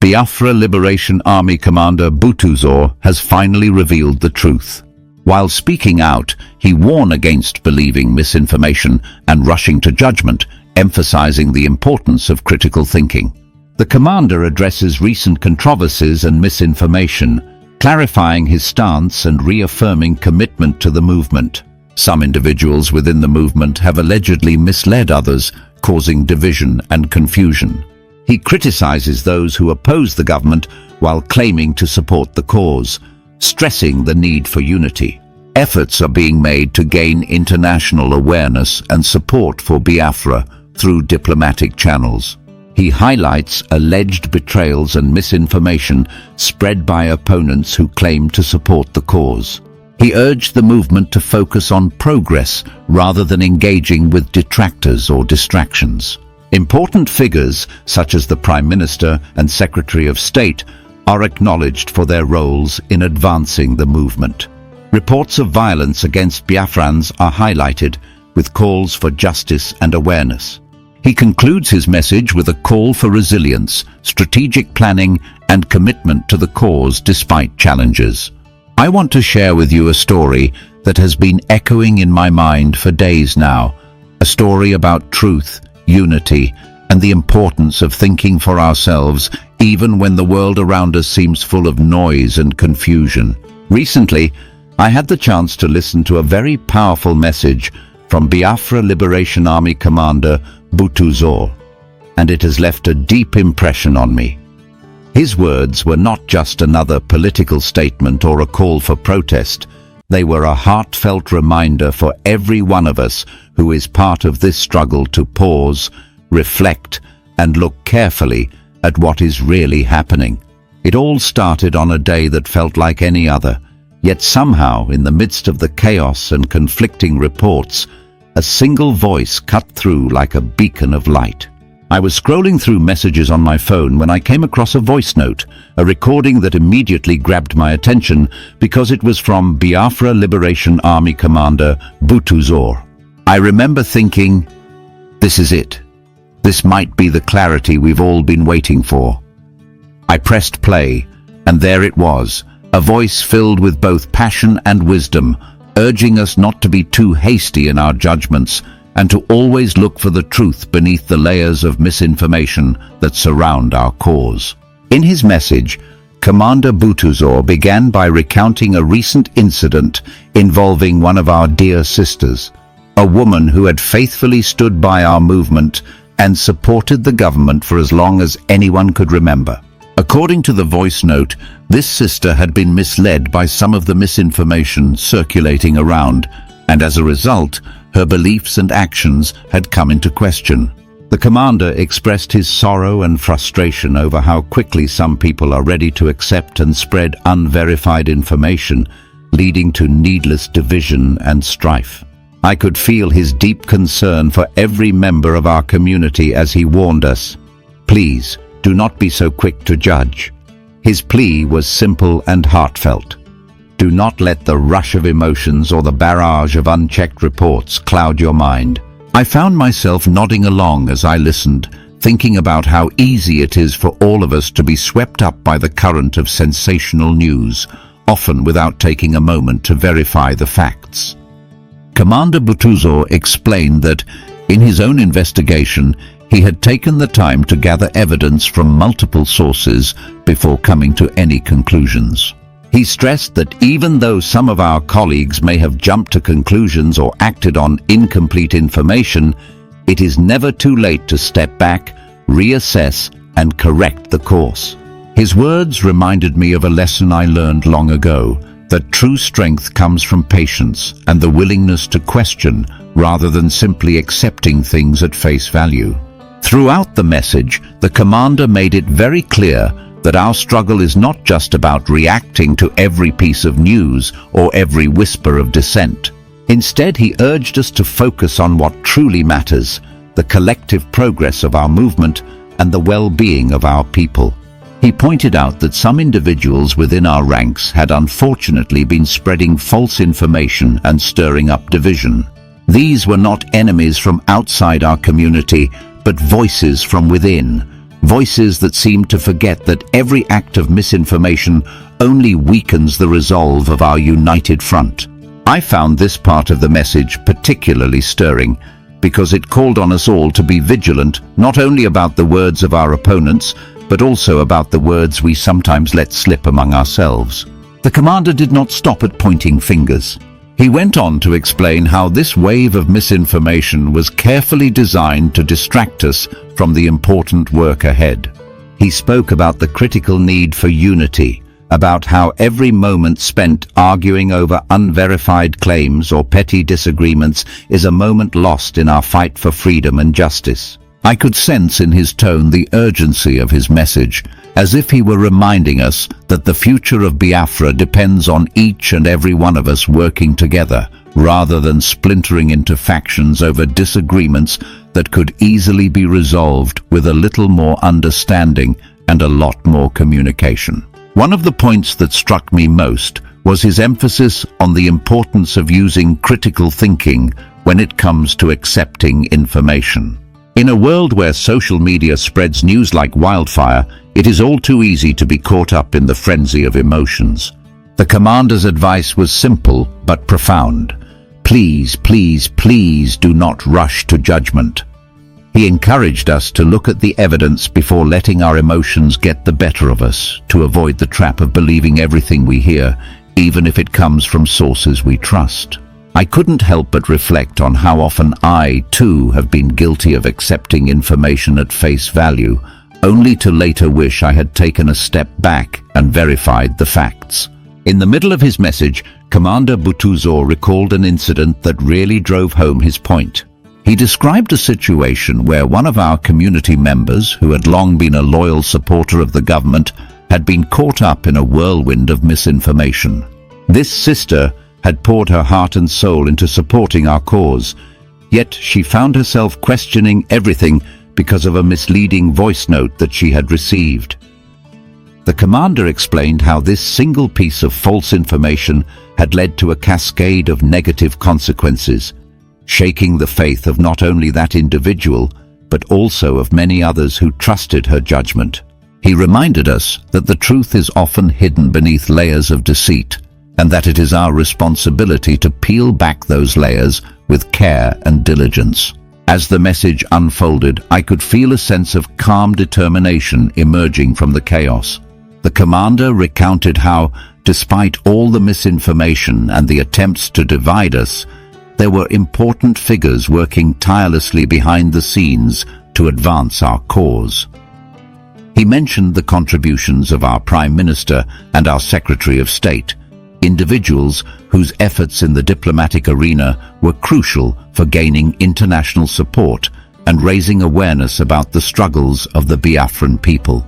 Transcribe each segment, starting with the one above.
Biafra Liberation Army commander Butuzor has finally revealed the truth. While speaking out, he warned against believing misinformation and rushing to judgment, emphasizing the importance of critical thinking. The commander addresses recent controversies and misinformation, clarifying his stance and reaffirming commitment to the movement. Some individuals within the movement have allegedly misled others, causing division and confusion. He criticizes those who oppose the government while claiming to support the cause, stressing the need for unity. Efforts are being made to gain international awareness and support for Biafra through diplomatic channels. He highlights alleged betrayals and misinformation spread by opponents who claim to support the cause. He urged the movement to focus on progress rather than engaging with detractors or distractions. Important figures, such as the Prime Minister and Secretary of State, are acknowledged for their roles in advancing the movement. Reports of violence against Biafrans are highlighted, with calls for justice and awareness. He concludes his message with a call for resilience, strategic planning, and commitment to the cause despite challenges. I want to share with you a story that has been echoing in my mind for days now, a story about truth, unity, and the importance of thinking for ourselves even when the world around us seems full of noise and confusion. Recently, I had the chance to listen to a very powerful message from Biafra Liberation Army commander Butuzor, and it has left a deep impression on me. His words were not just another political statement or a call for protest. They were a heartfelt reminder for every one of us who is part of this struggle to pause, reflect, and look carefully at what is really happening. It all started on a day that felt like any other, yet somehow, in the midst of the chaos and conflicting reports, a single voice cut through like a beacon of light. I was scrolling through messages on my phone when I came across a voice note, a recording that immediately grabbed my attention because it was from Biafra Liberation Army commander Butuzor. I remember thinking, this is it. This might be the clarity we've all been waiting for. I pressed play, and there it was, a voice filled with both passion and wisdom, urging us not to be too hasty in our judgments and to always look for the truth beneath the layers of misinformation that surround our cause. In his message, Commander Butuzor began by recounting a recent incident involving one of our dear sisters, a woman who had faithfully stood by our movement and supported the government for as long as anyone could remember. According to the voice note, this sister had been misled by some of the misinformation circulating around, and as a result, her beliefs and actions had come into question. The commander expressed his sorrow and frustration over how quickly some people are ready to accept and spread unverified information, leading to needless division and strife. I could feel his deep concern for every member of our community as he warned us, "Please, do not be so quick to judge." His plea was simple and heartfelt. Do not let the rush of emotions or the barrage of unchecked reports cloud your mind. I found myself nodding along as I listened, thinking about how easy it is for all of us to be swept up by the current of sensational news, often without taking a moment to verify the facts. Commander Butuzor explained that, in his own investigation, he had taken the time to gather evidence from multiple sources before coming to any conclusions. He stressed that even though some of our colleagues may have jumped to conclusions or acted on incomplete information, it is never too late to step back, reassess, and correct the course. His words reminded me of a lesson I learned long ago, that true strength comes from patience and the willingness to question rather than simply accepting things at face value. Throughout the message, the commander made it very clear that our struggle is not just about reacting to every piece of news or every whisper of dissent. Instead, he urged us to focus on what truly matters, the collective progress of our movement and the well-being of our people. He pointed out that some individuals within our ranks had unfortunately been spreading false information and stirring up division. These were not enemies from outside our community, but voices from within, voices that seem to forget that every act of misinformation only weakens the resolve of our united front. I found this part of the message particularly stirring because it called on us all to be vigilant not only about the words of our opponents, but also about the words we sometimes let slip among ourselves. The commander did not stop at pointing fingers. He went on to explain how this wave of misinformation was carefully designed to distract us from the important work ahead. He spoke about the critical need for unity, about how every moment spent arguing over unverified claims or petty disagreements is a moment lost in our fight for freedom and justice. I could sense in his tone the urgency of his message, as if he were reminding us that the future of Biafra depends on each and every one of us working together, rather than splintering into factions over disagreements that could easily be resolved with a little more understanding and a lot more communication. One of the points that struck me most was his emphasis on the importance of using critical thinking when it comes to accepting information. In a world where social media spreads news like wildfire, it is all too easy to be caught up in the frenzy of emotions. The commander's advice was simple but profound. Please, please, please do not rush to judgment. He encouraged us to look at the evidence before letting our emotions get the better of us, to avoid the trap of believing everything we hear, even if it comes from sources we trust. I couldn't help but reflect on how often I, too, have been guilty of accepting information at face value, only to later wish I had taken a step back and verified the facts. In the middle of his message, Commander Butuzor recalled an incident that really drove home his point. He described a situation where one of our community members, who had long been a loyal supporter of the government, had been caught up in a whirlwind of misinformation. This sister had poured her heart and soul into supporting our cause, yet she found herself questioning everything because of a misleading voice note that she had received. The commander explained how this single piece of false information had led to a cascade of negative consequences, shaking the faith of not only that individual, but also of many others who trusted her judgment. He reminded us that the truth is often hidden beneath layers of deceit, and that it is our responsibility to peel back those layers with care and diligence. As the message unfolded, I could feel a sense of calm determination emerging from the chaos. The commander recounted how, despite all the misinformation and the attempts to divide us, there were important figures working tirelessly behind the scenes to advance our cause. He mentioned the contributions of our Prime Minister and our Secretary of State, individuals whose efforts in the diplomatic arena were crucial for gaining international support and raising awareness about the struggles of the Biafran people.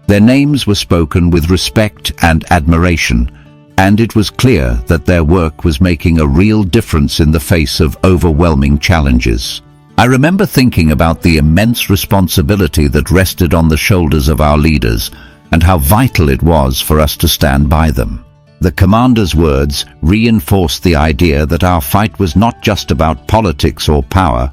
Their names were spoken with respect and admiration, and it was clear that their work was making a real difference in the face of overwhelming challenges. I remember thinking about the immense responsibility that rested on the shoulders of our leaders and how vital it was for us to stand by them. The commander's words reinforced the idea that our fight was not just about politics or power,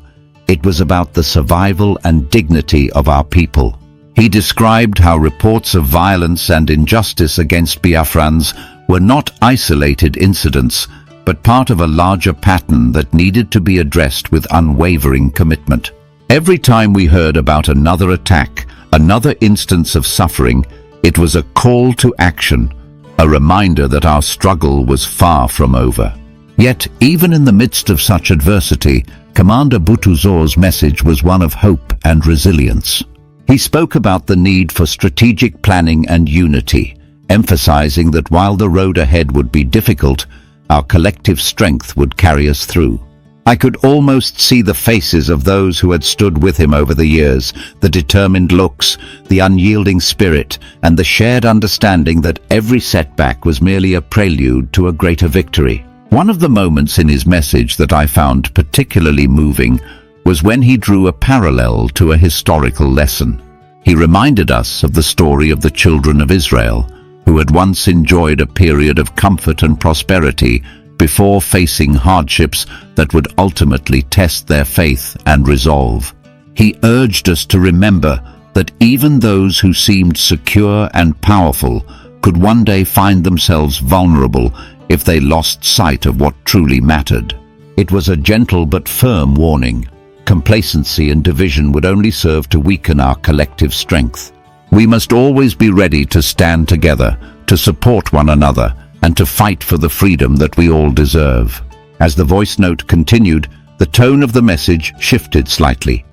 it was about the survival and dignity of our people. He described how reports of violence and injustice against Biafrans were not isolated incidents, but part of a larger pattern that needed to be addressed with unwavering commitment. Every time we heard about another attack, another instance of suffering, it was a call to action, a reminder that our struggle was far from over. Yet, even in the midst of such adversity, Commander Butuzor's message was one of hope and resilience. He spoke about the need for strategic planning and unity, emphasizing that while the road ahead would be difficult, our collective strength would carry us through. I could almost see the faces of those who had stood with him over the years, the determined looks, the unyielding spirit, and the shared understanding that every setback was merely a prelude to a greater victory. One of the moments in his message that I found particularly moving was when he drew a parallel to a historical lesson. He reminded us of the story of the children of Israel, who had once enjoyed a period of comfort and prosperity before facing hardships that would ultimately test their faith and resolve. He urged us to remember that even those who seemed secure and powerful could one day find themselves vulnerable if they lost sight of what truly mattered. It was a gentle but firm warning. Complacency and division would only serve to weaken our collective strength. We must always be ready to stand together, to support one another, and to fight for the freedom that we all deserve. As the voice note continued, the tone of the message shifted slightly,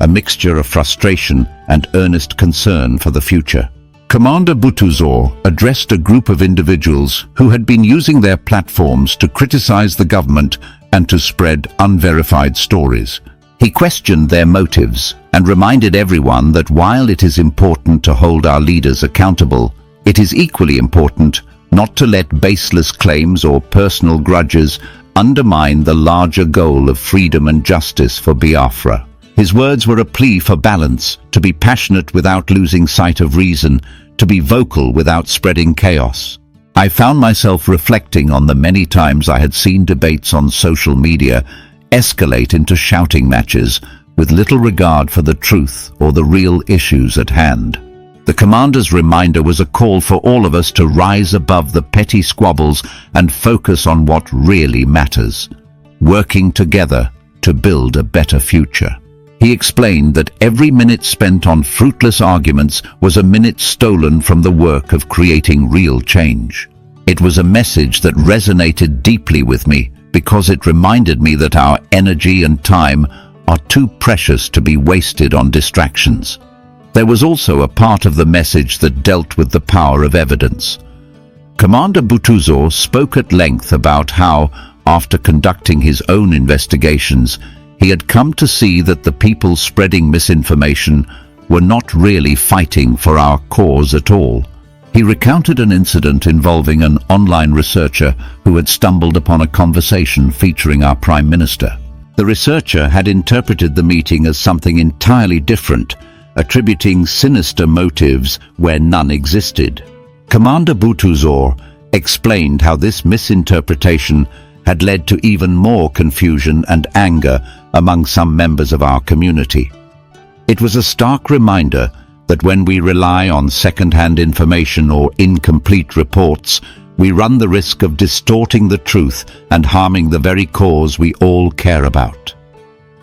a mixture of frustration and earnest concern for the future. Commander Butuzor addressed a group of individuals who had been using their platforms to criticize the government and to spread unverified stories. He questioned their motives and reminded everyone that while it is important to hold our leaders accountable, it is equally important not to let baseless claims or personal grudges undermine the larger goal of freedom and justice for Biafra. His words were a plea for balance, to be passionate without losing sight of reason, to be vocal without spreading chaos. I found myself reflecting on the many times I had seen debates on social media escalate into shouting matches with little regard for the truth or the real issues at hand. The commander's reminder was a call for all of us to rise above the petty squabbles and focus on what really matters, working together to build a better future. He explained that every minute spent on fruitless arguments was a minute stolen from the work of creating real change. It was a message that resonated deeply with me because it reminded me that our energy and time are too precious to be wasted on distractions. There was also a part of the message that dealt with the power of evidence. Commander Butuzor spoke at length about how, after conducting his own investigations, he had come to see that the people spreading misinformation were not really fighting for our cause at all. He recounted an incident involving an online researcher who had stumbled upon a conversation featuring our Prime Minister. The researcher had interpreted the meeting as something entirely different, attributing sinister motives where none existed. Commander Butuzor explained how this misinterpretation had led to even more confusion and anger among some members of our community. It was a stark reminder that when we rely on second-hand information or incomplete reports, we run the risk of distorting the truth and harming the very cause we all care about.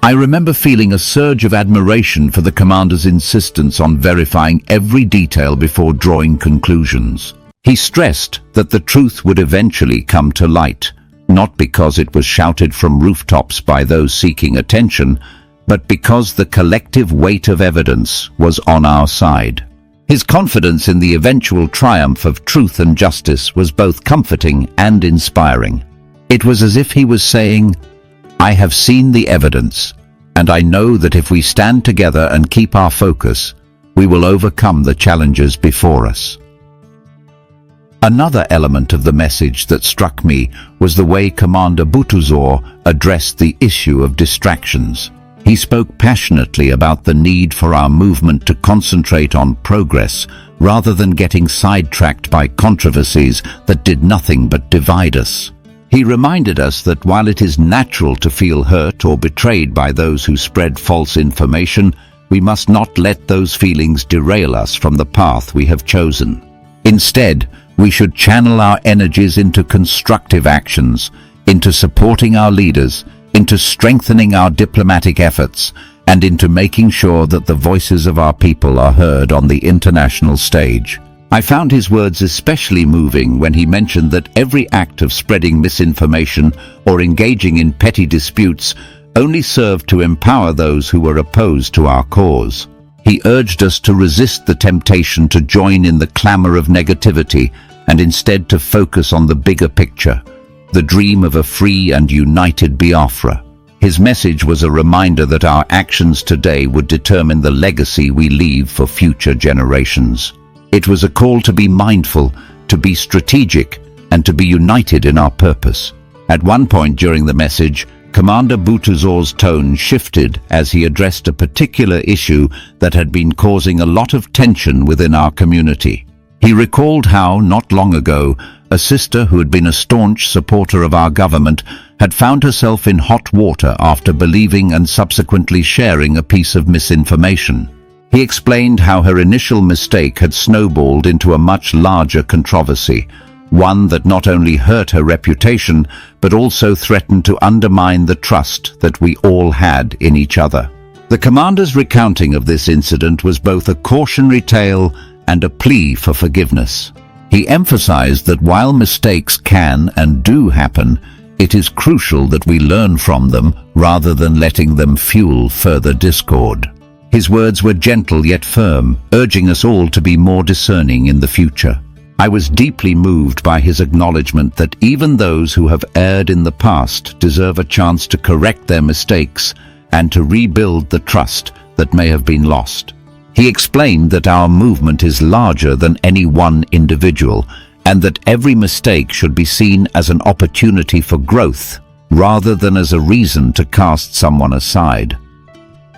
I remember feeling a surge of admiration for the commander's insistence on verifying every detail before drawing conclusions. He stressed that the truth would eventually come to light, not because it was shouted from rooftops by those seeking attention, but because the collective weight of evidence was on our side. His confidence in the eventual triumph of truth and justice was both comforting and inspiring. It was as if he was saying, "I have seen the evidence, and I know that if we stand together and keep our focus, we will overcome the challenges before us." Another element of the message that struck me was the way Commander Butuzor addressed the issue of distractions. He spoke passionately about the need for our movement to concentrate on progress rather than getting sidetracked by controversies that did nothing but divide us. He reminded us that while it is natural to feel hurt or betrayed by those who spread false information, we must not let those feelings derail us from the path we have chosen. Instead, we should channel our energies into constructive actions, into supporting our leaders, into strengthening our diplomatic efforts, and into making sure that the voices of our people are heard on the international stage. I found his words especially moving when he mentioned that every act of spreading misinformation or engaging in petty disputes only served to empower those who were opposed to our cause. He urged us to resist the temptation to join in the clamor of negativity and instead to focus on the bigger picture, the dream of a free and united Biafra. His message was a reminder that our actions today would determine the legacy we leave for future generations. It was a call to be mindful, to be strategic, and to be united in our purpose. At one point during the message, Commander Butuzor's tone shifted as he addressed a particular issue that had been causing a lot of tension within our community. He recalled how, not long ago, a sister who had been a staunch supporter of our government had found herself in hot water after believing and subsequently sharing a piece of misinformation. He explained how her initial mistake had snowballed into a much larger controversy, one that not only hurt her reputation, but also threatened to undermine the trust that we all had in each other. The commander's recounting of this incident was both a cautionary tale and a plea for forgiveness. He emphasized that while mistakes can and do happen, it is crucial that we learn from them rather than letting them fuel further discord. His words were gentle yet firm, urging us all to be more discerning in the future. I was deeply moved by his acknowledgement that even those who have erred in the past deserve a chance to correct their mistakes and to rebuild the trust that may have been lost. He explained that our movement is larger than any one individual and that every mistake should be seen as an opportunity for growth rather than as a reason to cast someone aside.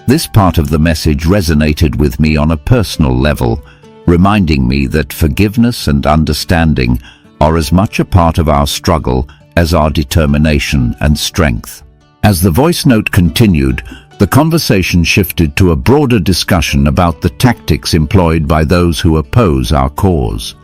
This part of the message resonated with me on a personal level, reminding me that forgiveness and understanding are as much a part of our struggle as our determination and strength. As the voice note continued, the conversation shifted to a broader discussion about the tactics employed by those who oppose our cause.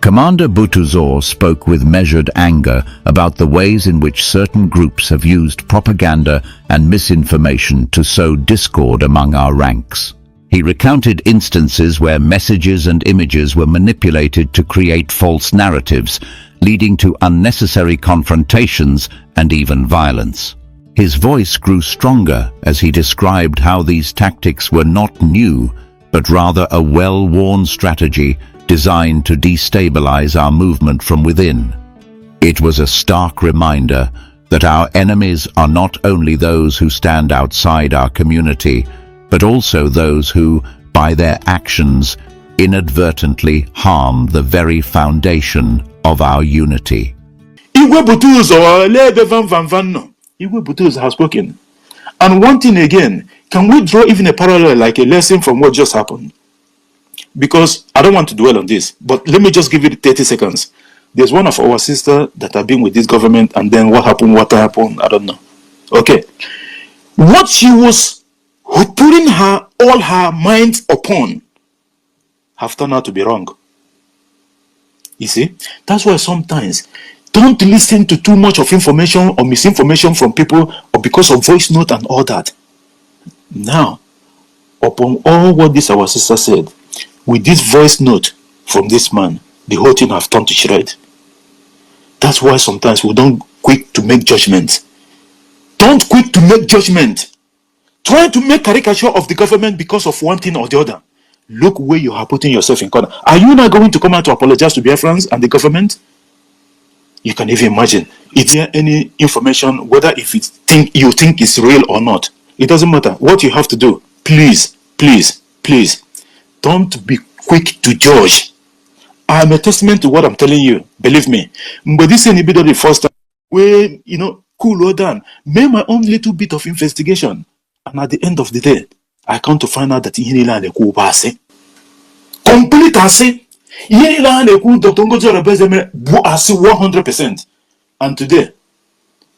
Commander Butuzor spoke with measured anger about the ways in which certain groups have used propaganda and misinformation to sow discord among our ranks. He recounted instances where messages and images were manipulated to create false narratives, leading to unnecessary confrontations and even violence. His voice grew stronger as he described how these tactics were not new, but rather a well-worn strategy designed to destabilize our movement from within. It was a stark reminder that our enemies are not only those who stand outside our community, but also those who, by their actions, inadvertently harm the very foundation of our unity. Igwe Butuzor has spoken. And one thing again, can we draw even a parallel, like a lesson from what just happened? Because I don't want to dwell on this, but let me just give you 30 seconds. There's one of our sisters that have been with this government, and then what happened, I don't know. Okay. What she was putting all her mind upon have turned out to be wrong. You see, that's why sometimes don't listen to too much of information or misinformation from people, or because of voice note and all that. Now, upon all what this our sister said, with this voice note from this man, the whole thing have turned to shred. That's why sometimes we don't quick to make judgments. Don't quick to make judgment. Trying to make caricature of the government because of one thing or the other. Look where you are putting yourself in corner. Are you not going to come out to apologize to Biafrans and the government? You can even imagine. Is there any information, whether if you think it's real or not? It doesn't matter. What you have to do, please, don't be quick to judge. I'm a testament to what I'm telling you. Believe me. But this is the first time where, cool down. Make my own little bit of investigation. And at the end of the day, I come to find out that complete assay. Dr. Ngozi represent 100%. And today,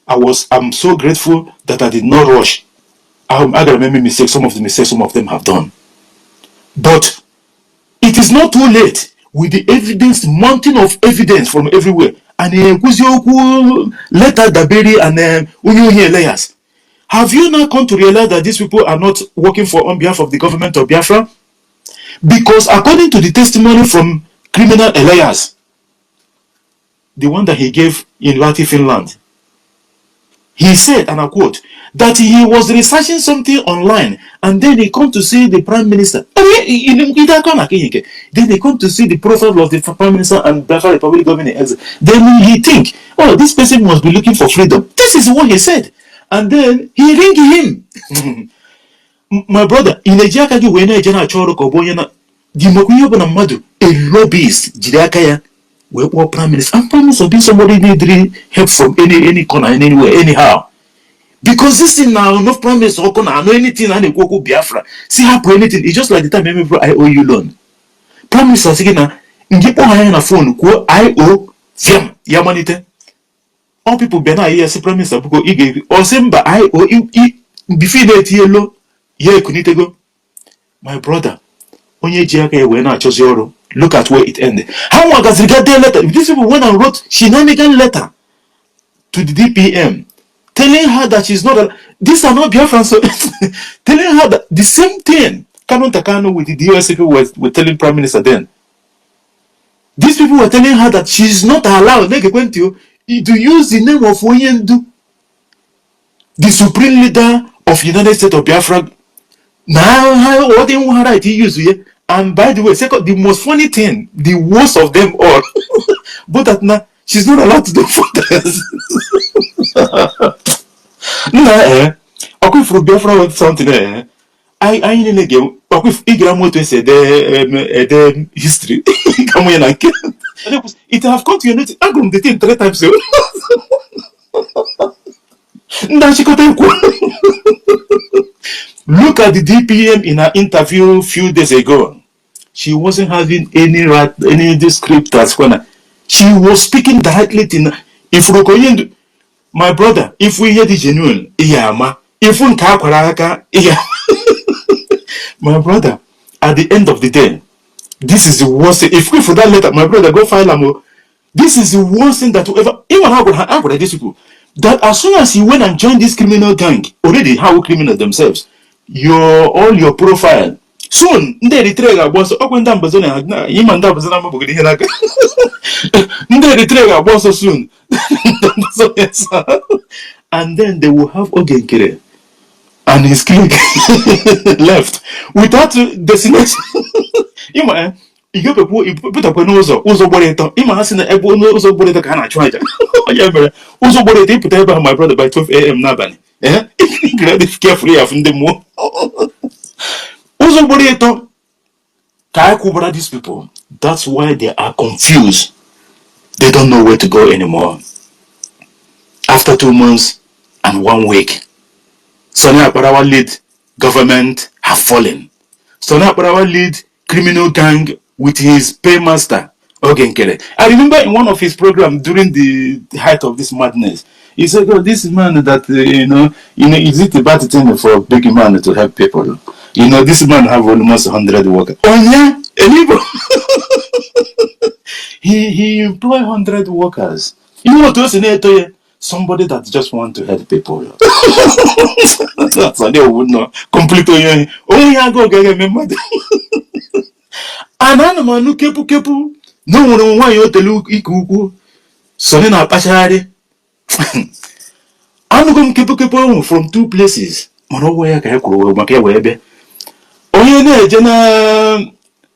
I'm so grateful that I did not rush. I gotta make mistakes. Some of the mistakes some of them have done. But it is not too late with the evidence, mountain of evidence from everywhere. And letter Daberi and Unyohi layers. Have you now come to realize that these people are not working on behalf of the government of Biafra? Because according to the testimony from criminal Elias, the one that he gave in Lati, Finland, he said, and I quote, that he was researching something online and then he come to see the Prime Minister. Then he come to see the profile of the Prime Minister and Biafra Republic government. Then he think, oh, this person must be looking for freedom. This is what he said. And then he ring him. My brother, in a Jakagi when I general Choro Koboyana, Dimokuyo Bonamadu, a lobbyist, Jirakaya, where Prime Minister, and Prime Minister being somebody need help from any corner and anywhere, anyhow. Because this thing now, no Prime Minister, I know anything, and go Biafra. See happen anything. It's just like the time I owe you loan. Prime Minister saying now, Ngipo haya phone, go I owe Fiam, Yamanite. All people be na here, see Prime Minister, because he gave or same, but I owe before that yellow, yeah, couldn't go. My brother, onye ji aka ewe na-achọzi ọrụ. Look at where it ended. How long has got their letter? These people went and wrote shenanigan letter to the DPM, telling her that she's not these are not Biafran, so telling her that the same thing Kanu Takano with the US people were telling Prime Minister then. These people were telling her that she's not allowed to use the name of Oyendu, the supreme leader of United States of Biafra. Now, what they want right to use here. And by the way, second, the most funny thing, the worst of them all, but that now she's not allowed to do photos. No, okay, for Biafra something there. I need to get. Okay, if you want to say the history, come here and it have come to your notice. I'm going to take 3 times. Look at the DPM in her interview a few days ago. She wasn't having any descriptors. She was speaking directly to if my brother, if we hear the genuine, if we my brother, at the end of the day, this is the worst thing. If we for that letter, my brother, go file them. This is the worst thing that ever. Even how could these people? That as soon as he went and joined this criminal gang, already how criminal themselves, all your profile. Soon, they retrain our boss. Oh, when that was on him and that was on boss so soon. And then they will have Ogenkere and his clique left without destination. You get people, you put up a nose or Boreto. Imagine a nose of Boreto can I try that? Also, Boreto put up my brother by 12 a.m. Nabani. Eh? Carefully of the more. Also, Boreto. Kai these people. That's why they are confused. They don't know where to go anymore. After 2 months and 1 week, Sonia Parawa lead government have fallen. Sonia Parawa lead criminal gang with his paymaster, Ogenkere. I remember in one of his programs during the height of this madness, he said, "Oh, this man that is it a bad thing for a big man to help people? This man have almost 100 workers. Oh yeah, he employ 100 workers. You know what else in there? Somebody that just want to help people. That's what they would know. Completely. Oh yeah, go get remember. Anana nu kepu. No one want you to look ikuku. So then I pashari. I'm going kepu from 2 places. Mono where can go make webe. Onye na jena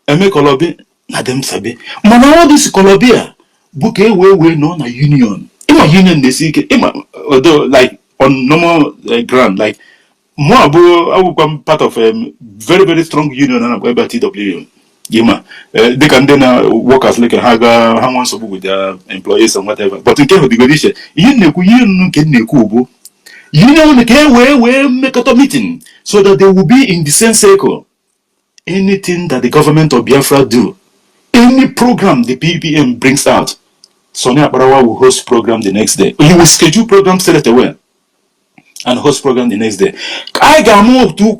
eme kolobi na dem sabi. Mana all this kolobia book we no na union. Ima union they see although like on normal ground like more I will become part of a very very strong union and I'm going by TW. Yima, they can then work as like a haga, hang with their employees and whatever. But in case of the condition, you know, we make a meeting so that they will be in the same circle. Anything that the government of Biafra do, any program the PPM brings out, Sonia Barawa will host program the next day. He will schedule program straight away and host program the next day. I got move to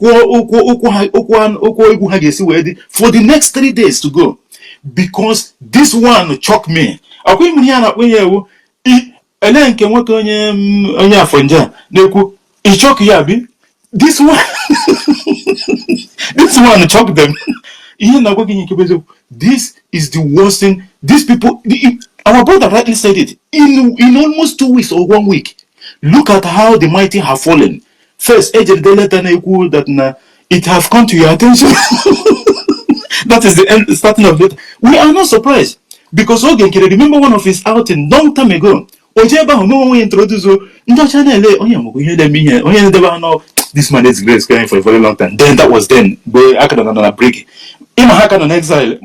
for the next 3 days to go because this one shocked me. This one this one shocked them. This is the worst thing. These people, our brother rightly said it. In almost 2 weeks or 1 week, look at how the mighty have fallen. First, that it have come to your attention. That is the end, starting of it. We are not surprised because Ogenkere, remember one of his outing long time ago. We introduced this man is great crying for a very long time. Then that was then. I can break it. In exile,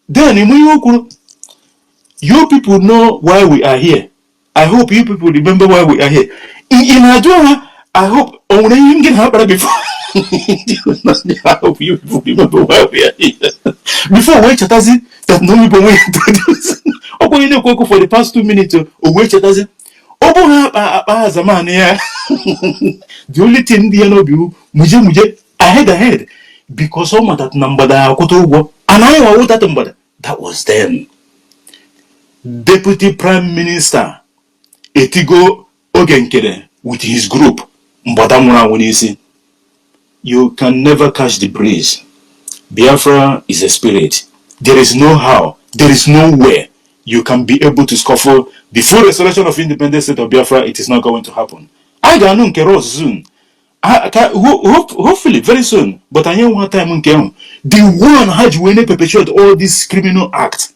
then you people know why we are here. I hope you people remember why we are here. In Adua, I hope only you can help before. I hope you people remember why we are here. Before wait chatazi that no people will introduce. For the past 2 minutes, wait chatazi. The only thing they know you, muje ahead. because someone that number and I was that number. That was them. Deputy Prime Minister Etigo Ogenkere with his group. You can never catch the breeze. Biafra is a spirit. There is no how, there is nowhere you can be able to scuffle the full restoration of independent state of Biafra. It is not going to happen. I got no keros soon. Hopefully very soon. But I know one time the one had you perpetuate all these criminal acts.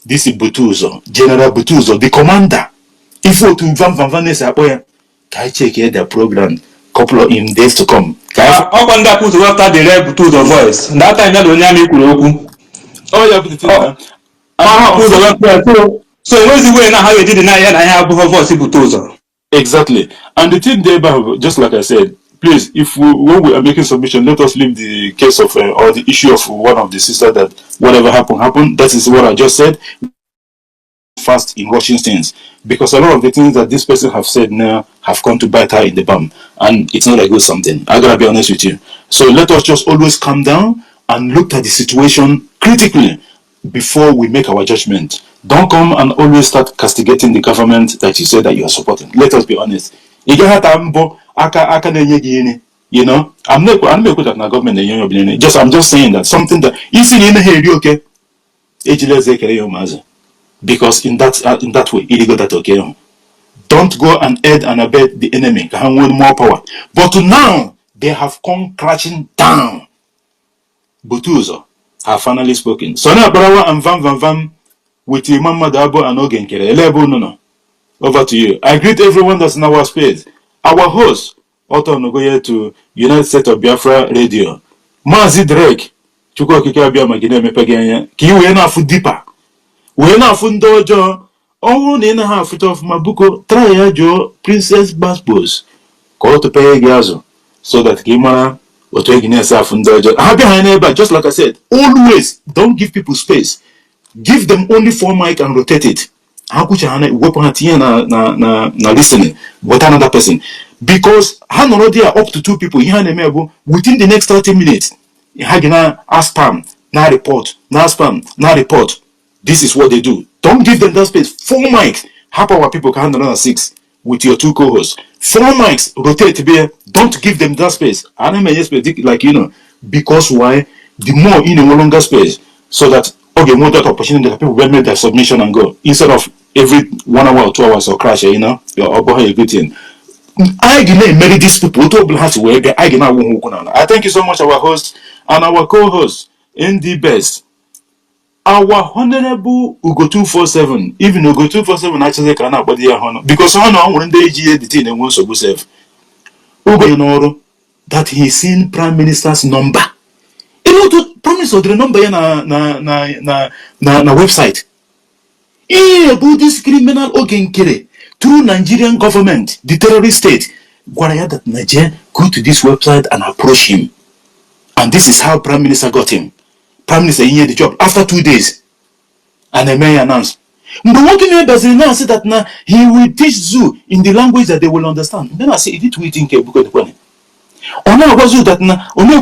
This is Butuzor, General Butuzor, the commander. If you to Van can I check here the program couple of in days to come? How can that put after the red Butuzor voice? That time that only me could. Oh yeah, so where's the way now how you did deny and I have voice Butuzor? Exactly. And the thing there, just like I said, please, if when we are making submission, let us leave the case of or the issue of one of the sisters that whatever happened. That is what I just said. Fast in rushing things, because a lot of the things that this person have said now have come to bite her in the bum, and it's not a good something. I gotta be honest with you. So let us just always calm down and look at the situation critically before we make our judgment. Don't come and always start castigating the government that you say that you are supporting. Let us be honest. You know, I'm not that government. I'm just saying that something that is in here, okay. Because in that way, illegal that okay. Don't go and aid and abet the enemy. Can want more power. But now they have come crashing down. Butuzor have finally spoken. So now Barawa and Vam with Mama Dabo and Ogenkere. No. Over to you. I greet everyone that's in our space. Our host, Otto Nogoye to United States of Biafra Radio. Mazi Drake. Chuko Kikabia Magine Mepeganya. Ki we na fu deeper. We na fu ndojo. Oh, Nina half it of Mabuko. Try jo Princess Baspos. Call to pay Gazo. So that Kimara will take in yourself ndojo. Happy neighbor, just like I said, always don't give people space. Give them only 4 mic and rotate it. How could you weapon na listening with another person? Because Han already are up to 2 people within the next 30 minutes. Hagina spam, na report, na spam, na report. This is what they do. Don't give them that space. 4 mics. Half our people can handle another 6 with your 2 co-hosts. 4 mics, rotate there. Don't give them that space. I don't mean like because why? The more in a no longer space, so that okay, more that opportunity that people will make their submission and go instead of every 1 hour or 2 hours or crash, you're everything. I didn't marry these people to have to work. I thank you so much, our host and our co-host in the best. Our honorable Ugo 247, even Ugo 247 actually cannot body honor because honor one day the thing and wants to go save. Ugo that he's seen Prime Minister's number. To promise of the number na website. About this criminal Ogenkere through Nigerian government, the terrorist state. Guaraya that Nigeria go to this website and approach him. And this is how Prime Minister got him. Prime Minister in the job after 2 days. And the mayor announced. But what can you now say that now he will teach Zoo in the language that they will understand. Then I say, is it waiting because Ona was that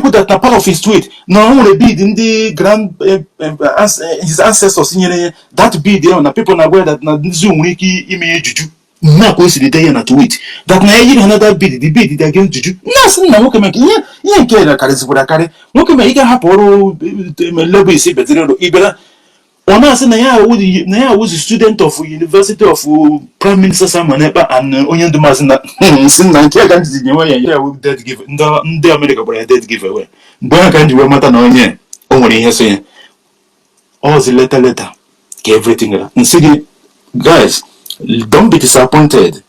put that part of his tweet. No, only bid in the grand his ancestors in that bid there on the people aware that na Zoom wiki image juju. Na ko si the day na tweet. That na you another bid, the bid against juju. Na sin na wo make yen care na kare sibura kare. Wo ke make haporo level isi betero ibera. Ona say na ya was a student of University of Prime Minister Simon Ekpa and Onyendumasi na sin na nke kan di nyewa ya we dead give ndị America bụrụ dead giveaway. Mgbe ha kan di we mata na onye o nwere ihe so ya. All the letter ke everything la. Nsigi guys, don't be disappointed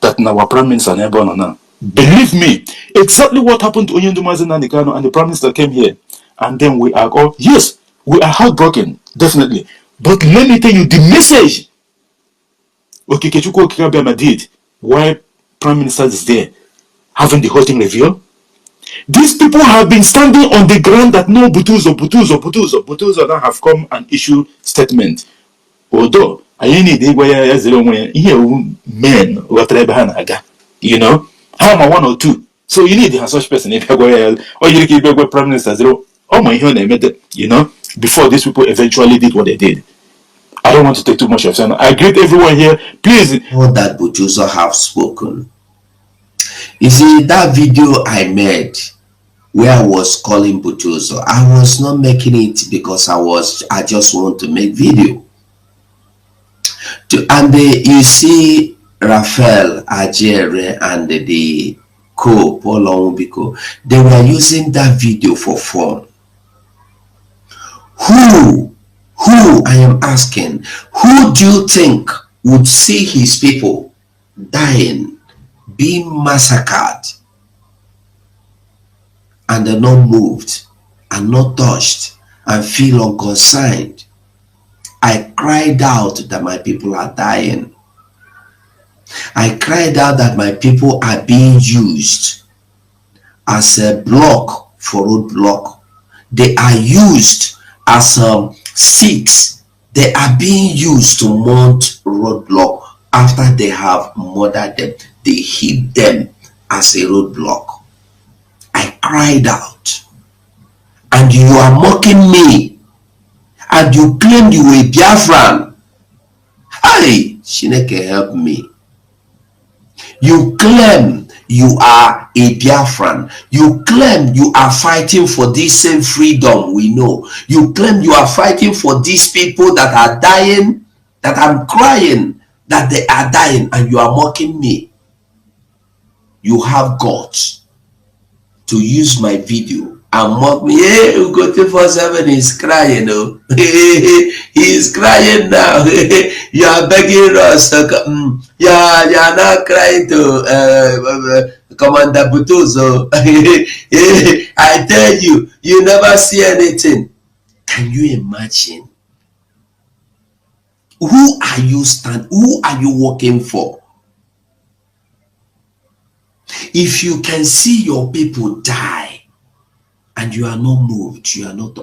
that our Prime Minister never now. Believe me, exactly what happened to Onyendumasi Nandikano and the Prime Minister came here and then we are all yes. We are heartbroken, definitely. But let me tell you the message. Okay, Kechuko Kikabiyama did while Prime Minister is there having the whole thing revealed. These people have been standing on the ground that no Butuzor now have come and issue statement. Although I need men, how am 1 or 2? So you need such person if you go or you keep go prime minister zero. Oh my you know, before these people eventually did what they did. I don't want to take too much of time. I greet everyone here. Please. All that Butuzor have spoken. You see, that video I made where I was calling Butuzor, I was not making it because I just want to make video. You see Raphael Ajere and the Paul Onwubiko, they were using that video for fun. Who I am asking, who do you think would see his people dying, being massacred, and are not moved and not touched and feel unconcerned? I cried out that my people are dying. I cried out that my people are being used as a block for roadblock. They are used as sticks. They are being used to mount roadblock. After they have murdered them, they hit them as a roadblock. I cried out, and you are mocking me, and you claim you were Biafran. Hey, Chineke, help me. You claim you are a Biafran. You claim you are fighting for this same freedom we know. You claim you are fighting for these people that are dying, that I'm crying, that they are dying, and you are mocking me. You have guts to use my video and mock me. Hey, Ugo 247 is crying, oh. He is crying now. You are begging us to come. You are not crying to Commander Butuzor. I tell you, you never see anything. Can you imagine? Who are you working for? If you can see your people die and you are not moved, you are not,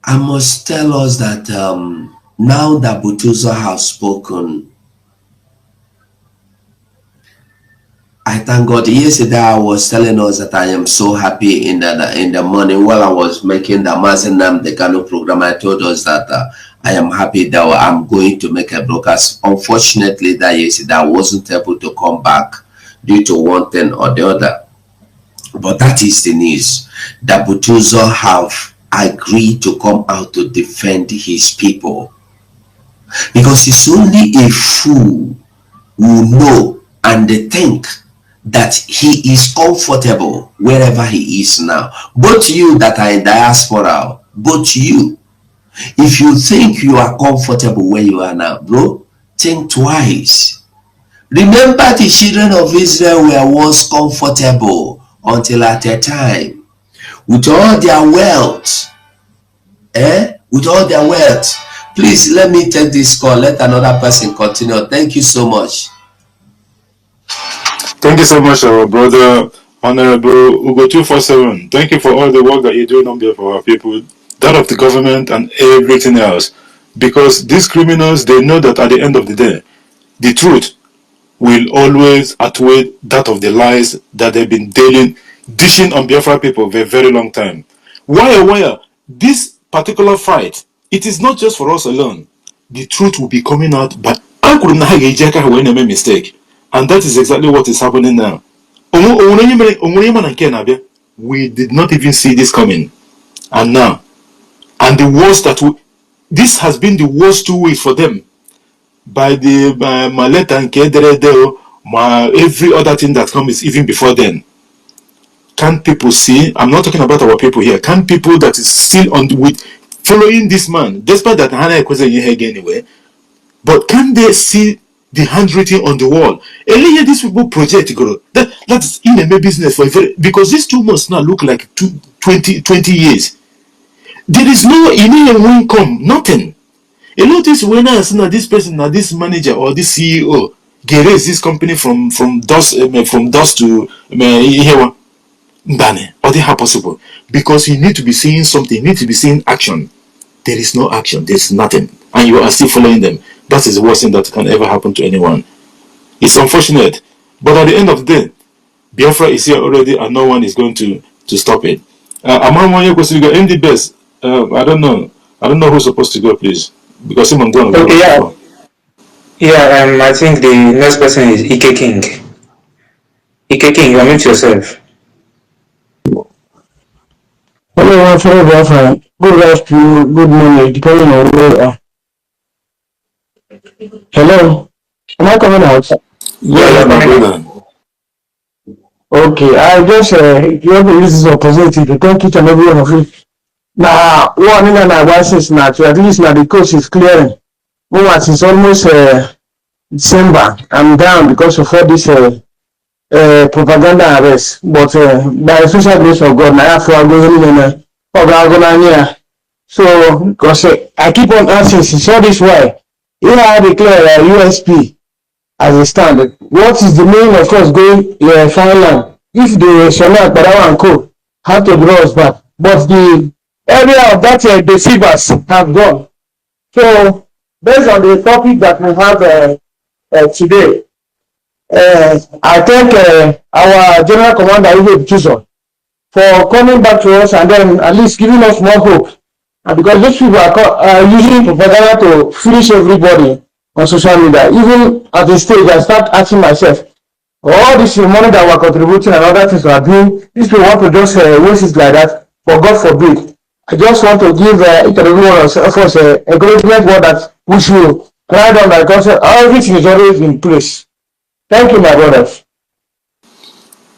I must tell us that now that Butuzor has spoken, I thank God. Yesterday I was telling us that I am so happy in the morning while I was making the Mazenam Decano program. I told us that I am happy that I'm going to make a broadcast. Unfortunately, that yesterday I wasn't able to come back due to one thing or the other. But that is the news, that Butuzor have agreed to come out to defend his people. Because it's only a fool who know and they think that he is comfortable wherever he is now. Both you that are in diaspora, both you, if you think you are comfortable where you are now, bro, think twice. Remember, the children of Israel were once comfortable until at a time, with all their wealth, with all their wealth. Please let me take this call. Let another person continue. Thank you so much. Thank you so much, our brother, Honorable Ugo 247. Thank you for all the work that you're doing on behalf of our people, that of the government and everything else. Because these criminals, they know that at the end of the day, the truth will always outweigh that of the lies that they've been dishing on Biafra people for a very long time. Why? This particular fight, it is not just for us alone. The truth will be coming out, but I couldn't have a mistake. And that is exactly what is happening now. We did not even see this coming. And now, and the worst this has been the worst 2 weeks for them. By my letter and every other thing that comes even before then. Can people see? I'm not talking about our people here. Can people that is still with following this man, despite that Hannah Ekwese anyway, but can they see the handwriting on the wall? Earlier, these people project that's in a business for because these 2 months now look like 20 years. There is no income, nothing. A lot is when I see this person, now this manager or this CEO, get raise this company from dust to here. Or they are possible because you need to be seeing something, you need to be seeing action. there is no action, there's nothing, and you are still following them. That is the worst thing that can ever happen to anyone. It's unfortunate, but at the end of the day, Biafra is here already, and no one is going to stop it. Among go in the best. I don't know. I don't know who's supposed to go, please, because someone going to go. Okay, yeah. Yeah, I think the next person is Ike King. Ike King, you unmute yourself. Hello, my fellow Biafra. Good afternoon, good morning, depending on where you are. Hello, am I coming out? Yeah, my brother. Okay, I just want to use this opportunity to thank each and every one of you. Now, one in and I since now, at least now the coast is clearing. Once it's almost December, I'm down because of all this propaganda arrest. But by the special grace of God, now I go in so, because I keep on asking, since all this while, if I declare USP as a standard, what is the meaning of us going Finland? If the Shona, Badawa and Co. have to draw us back, but the area of that deceivers have gone. So, based on the topic that we have today, I thank our General Commander, Butuzor, for coming back to us and then at least giving us more hope. And because those people are using propaganda to finish everybody on social media, even at the stage, I start asking myself, all this money that we're contributing and other things we're doing, these people want to just waste it like that, for God forbid. I just want to give each and every one of us a encouragement word that we should cry down because everything is always in place. Thank you, my brothers.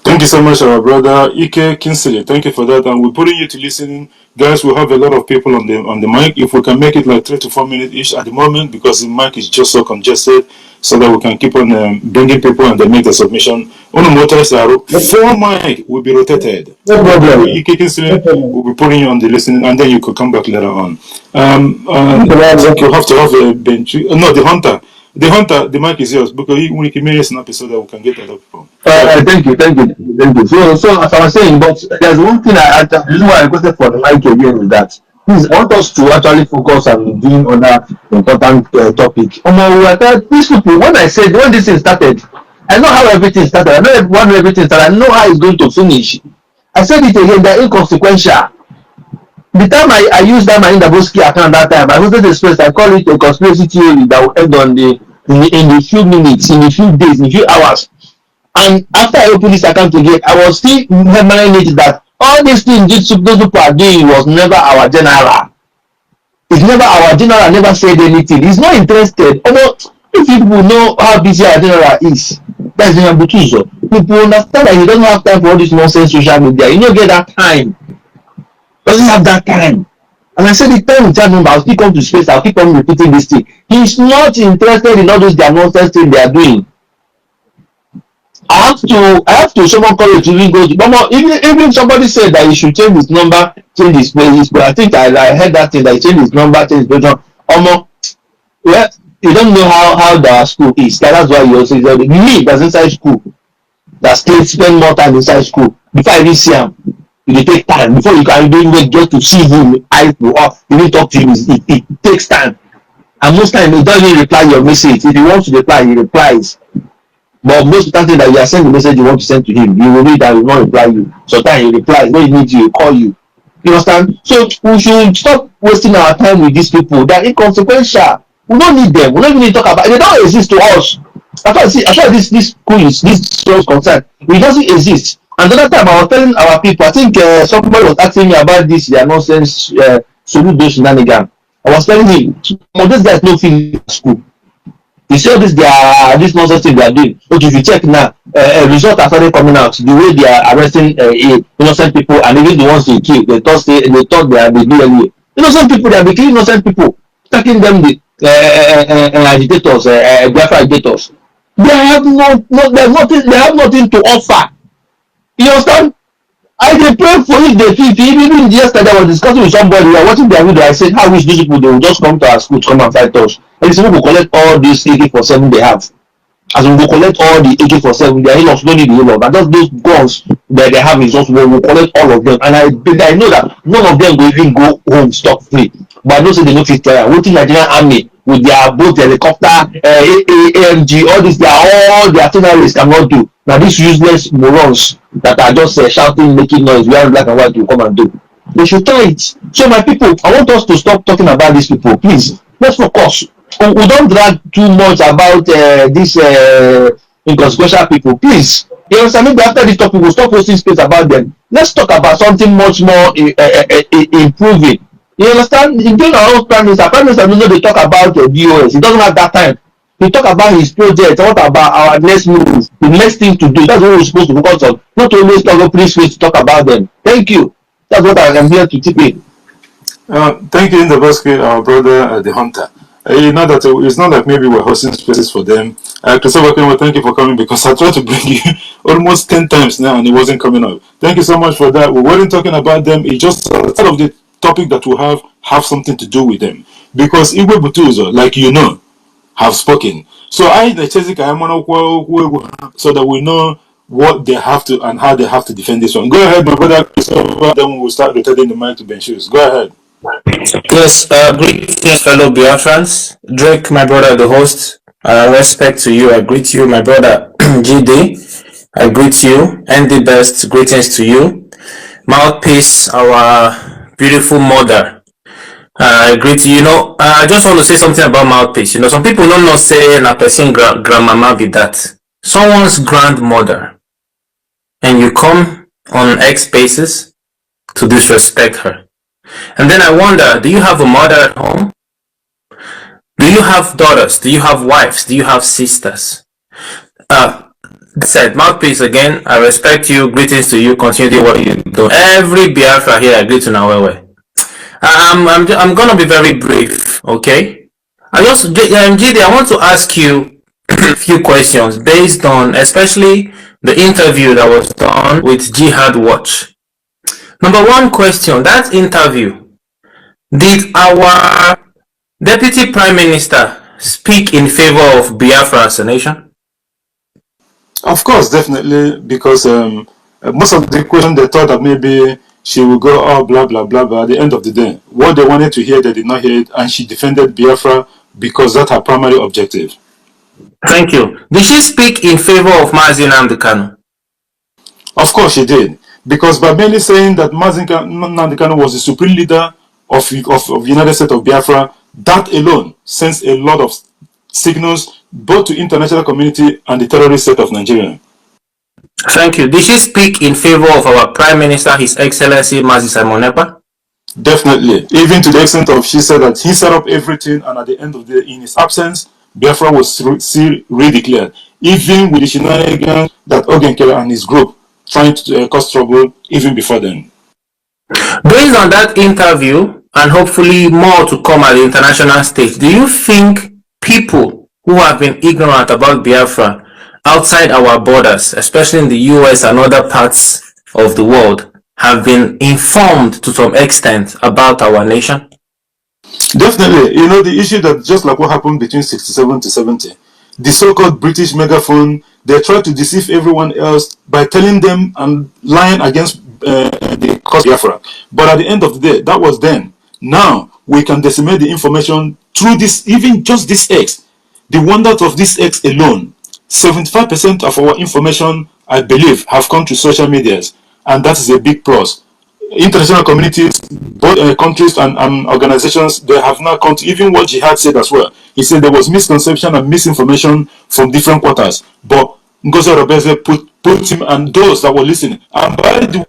Thank you so much, our brother Ike Kinsley. Thank you for that, and we're putting you to listen, guys. We have a lot of people on the mic. If we can make it like 3 to 4 minutes each at the moment, because the mic is just so congested, so that we can keep on bringing people and they make the submission. On the motor, 4 mic will be rotated. No problem. Ike Kinsley will be putting you on the listening, and then you could come back later on. I think you have to have a bench. No, the hunter. The mic is yours, because we can make an episode that we can get other people. Thank you. So as I was saying, but there's one thing the reason why I requested for the mic again is that please, I want us to actually focus on doing other important topic. These people, when this thing started, I know how everything started. I know when everything started. I know how it's going to finish. I said it again, they're inconsequential. The time I used that my Indaboski account that time, I wanted to express, I call it a conspiracy theory that will end on in the few minutes, in a few days, in a few hours. And after I opened this account again, I was still remembering it that all these things those people are doing was never our general. It's never our general, never said anything. He's not interested. If people know how busy our general is, that's the Butuzor. People understand that he doesn't have time for all this nonsense social media. He don't get that time. Doesn't have that time. And I said the time will tell him, I'll still come to space, I'll keep on repeating this thing. He's not interested in all those their nonsense thing they are doing. I have to someone call it to even go to even somebody said that he should change his number, change his place, but I think I heard that thing that he changed his number, change his position. Well, you don't know how the school is. That's why you also said me that's inside school. That spend more time inside school. Before I even see him, it take time. Before you can even get to see him, even talk to him, it takes time. And most time he doesn't reply your message. If he wants to reply, he replies. But most of the time that you are sending the message you want to send to him, he will read that he will not reply you. Sometimes he replies, when he needs you, he call you. You understand? So we should stop wasting our time with these people. They are inconsequential. We don't need them. We don't even need to talk about it. They don't exist to us. As far as this school is concerned, it doesn't exist. And the other time I was telling our people, I think somebody was asking me about this, their nonsense, Soludo shenanigan. I was telling him, these guys don't feel school. You see all this nonsense thing they are doing. But if you check now, results are started coming out. The way they are arresting innocent people, and even the ones they kill, they thought they do anyway. Innocent people, they are killing innocent people, taking them the agitators, Biafra agitators. They have nothing to offer. You understand? I dey pray for if they feel. Even yesterday I was discussing with somebody. We were watching their video. I said, how wish these people they will just come to our school to come and fight us. And they will collect all these AK-47 they have. As we will collect all the AK-47, their in-laws don't need the in-laws. And just those guns that they have is just we will collect all of them. And I know that none of them will even go home stock free. But but I know say they no fit try am. Wetin Nigerian army with their boat, helicopter, AMG, all this, they are all the artillery cannot do. Now these useless morons that are just shouting, making noise, wearing black and white will come and do. They should try it. So my people, I want us to stop talking about these people, please. Let's focus. We don't drag too much about these inconsequential people, please. You understand? Maybe after this topic, we'll stop posting space about them. Let's talk about something much more improving. You understand? During our own prime minister doesn't know they talk about DOS. He doesn't have that time. He talk about his project. What about our next move? The next thing to do. That's what we're supposed to focus on. Not always talk opening space to talk about them. Thank you. That's what I am here to tip in. Thank you, Indaboski, our brother, the hunter. You know that it's not like maybe we're hosting spaces for them. Christopher Kenwa, thank you for coming, because I tried to bring you almost 10 times now and it wasn't coming up. Thank you so much for that. We weren't talking about them. It just instead of the topic that we have something to do with them. Because Igwe Butuzor, like you know, have spoken. So I so that we know what they have to and how they have to defend this one. Go ahead, my brother Christopher, then we'll start returning the mic to Ben Shoes. Go ahead. Yes, greetings, fellow Biafrans. Drake, my brother, the host. Respect to you. I greet you, my brother GD. I greet you. And the best greetings to you. Mouthpiece, our beautiful mother. I greet you. You know, I just want to say something about Mouthpiece. You know, some people don't know say a person grandmama be that. Someone's grandmother. And you come on X Spaces to disrespect her. And then I wonder, do you have a mother at home? Do you have daughters? Do you have wives? Do you have sisters? That said, Mouthpiece again, I respect you. Greetings to you. Continue doing what you do. Every Biafra here, I greet you now. I'm gonna be very brief, okay? GD, I want to ask you a few questions based on especially the interview that was done with Jihad Watch. Number one question, that interview, did our Deputy Prime Minister speak in favor of Biafra as a nation? Of course, definitely, because most of the questions they thought that maybe she will go, oh, blah, blah, blah, but at the end of the day, what they wanted to hear, they did not hear it, and she defended Biafra because that's her primary objective. Thank you. Did she speak in favor of Mazi Nnamdi Kanu? Of course she did, because by merely saying that Mazi Nnamdi Kanu was the supreme leader of United States of Biafra, that alone sends a lot of signals both to international community and the terrorist state of Nigeria. Thank you. Did she speak in favor of our Prime Minister, His Excellency Mazi Simon Ekpa? Definitely. Even to the extent of she said that he set up everything, and at the end of the day, in his absence, Biafra was still redeclared. Even with the shenanigans that Ogenkere and his group trying to cause trouble even before then. Based on that interview, and hopefully more to come at the international stage, do you think people who have been ignorant about Biafra outside our borders, especially in the US and other parts of the world, have been informed to some extent about our nation? Definitely. You know, the issue that just like what happened between 67 to 70, the so-called British megaphone, they try to deceive everyone else by telling them and lying against the cause of Biafra. But at the end of the day, that was then. Now, we can decimate the information through this, even just this X. The wonders of this X alone, 75% of our information, I believe, have come to social medias, and that is a big plus. International communities, both countries and organizations, they have now come to even what Jihad said as well. He said there was misconception and misinformation from different quarters, but Ngozi Orebeze put him and those that were listening. And by the way,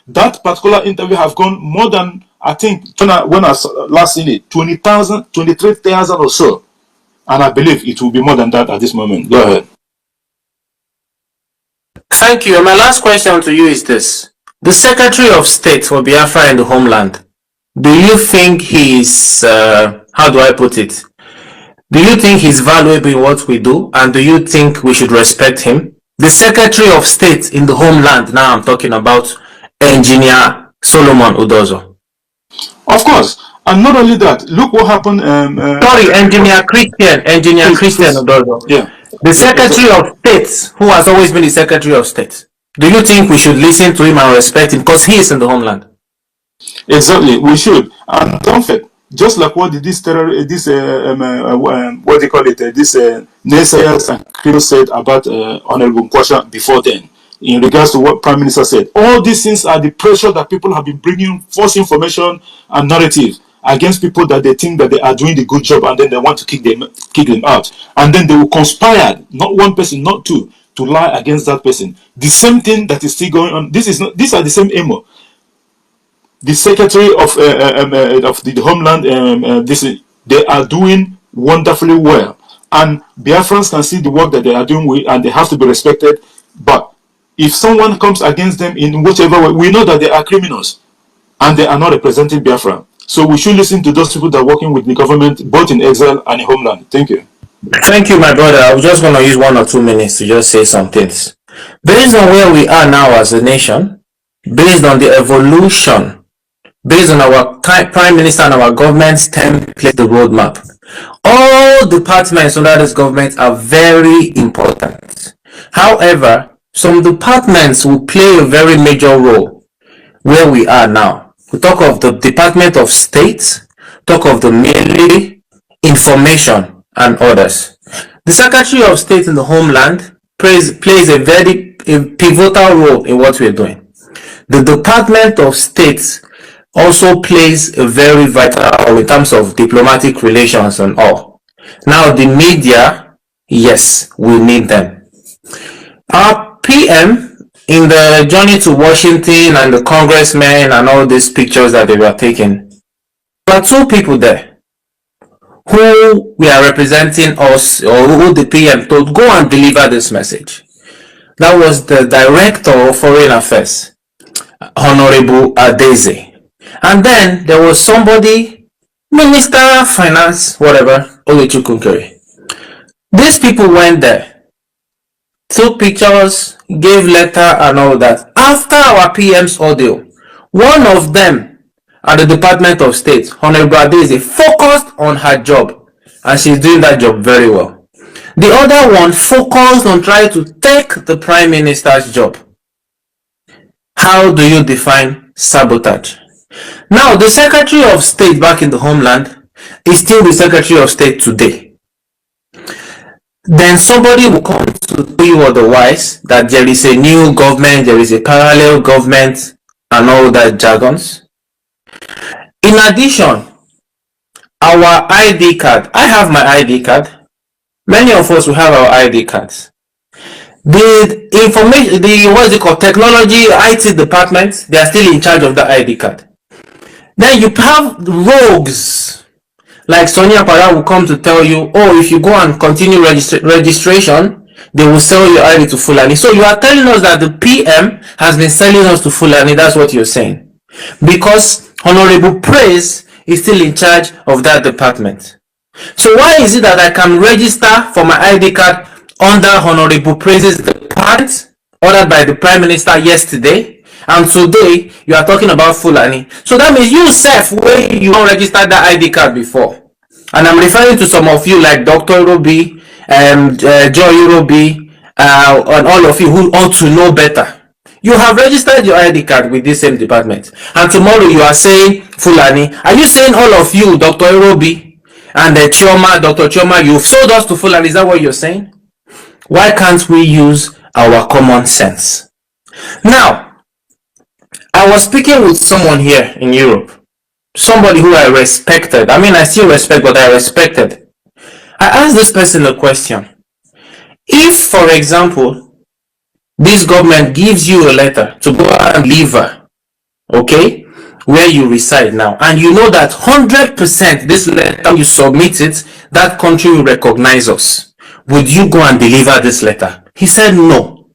that particular interview have gone more than, I think, when I last seen it, 20,000, 23,000 or so. And I believe it will be more than that at this moment. Go ahead. Thank you. And my last question to you is this. The Secretary of State for Biafra in the homeland, do you think he's, how do I put it? Do you think he's valuable in what we do? And do you think we should respect him? The Secretary of State in the homeland, now I'm talking about Engineer Solomon Udozo. Of course. And not only that, look what happened. Sorry, Engineer Christian Udozo. Yeah. The Secretary of State, who has always been the Secretary of State. Do you think we should listen to him and respect him because he is in the homeland? Exactly, we should. And don't forget, just like what this what do you call it, this naysayers and critics said about Honorable Nkwasha before then, in regards to what Prime Minister said. All these things are the pressure that people have been bringing, false information and narrative against people that they think that they are doing the good job, and then they want to kick them out, and then they will conspire, not one person, not two, to lie against that person. The same thing that is still going on. These are the same emo. The Secretary of the Homeland, they are doing wonderfully well, and Biafrans can see the work that they are doing, and they have to be respected. But if someone comes against them in whichever way, we know that they are criminals, and they are not representing Biafra. So we should listen to those people that are working with the government, both in exile and in Homeland. Thank you. Thank you, my brother. I was just going to use 1 or 2 minutes to just say some things. Based on where we are now as a nation, based on the evolution, based on our Prime Minister and our government's template, the roadmap, all departments under this government are very important. However, some departments will play a very major role where we are now. We talk of the Department of State, talk of the military, information, and others. The Secretary of State in the Homeland plays a very pivotal role in what we're doing. The Department of State also plays a very vital role in terms of diplomatic relations and all. Now, the media, yes, we need them. Our PM, in the journey to Washington and the congressmen and all these pictures that they were taking, there were 2 people there who were representing us, or who the PM told, go and deliver this message. That was the Director of Foreign Affairs, Honorable Adeze. And then there was somebody, Minister of Finance, whatever, Olechukunkere. These people went there, took pictures, gave letter and all that. After our PM's audio, one of them at the Department of State, Honorable Adeze, focused on her job, and she's doing that job very well. The other one focused on trying to take the Prime Minister's job. How do you define sabotage? Now, the Secretary of State back in the Homeland is still the Secretary of State today. Then somebody will come to tell you otherwise, that there is a new government, there is a parallel government, and all that jargons. In addition, our ID card, I have my ID card. Many of us will have our ID cards. The information, what's it called, technology, IT department, they are still in charge of the ID card. Then you have rogues, like Sonia Para will come to tell you, oh, if you go and continue registration, they will sell your ID to Fulani. So you are telling us that the PM has been selling us to Fulani. That's what you're saying. Because Honorable Praise is still in charge of that department. So why is it that I can register for my ID card under Honorable Praise's department, ordered by the Prime Minister yesterday, and today you are talking about Fulani? So that means you self, where you don't register that ID card before. And I'm referring to some of you like Dr. Robi, Joy Robi, and all of you who ought to know better. You have registered your ID card with this same department, and tomorrow you are saying Fulani. Are you saying all of you, Dr. Robi and Dr. Chioma, you've sold us to Fulani? Is that what you're saying? Why can't we use our common sense? Now, I was speaking with someone here in Europe, somebody who I respected. I mean, I still respect, but I respected. I asked this person a question. If, for example, this government gives you a letter to go and deliver, okay, where you reside now, and you know that 100% this letter, you submit it, that country will recognize us, would you go and deliver this letter? He said no.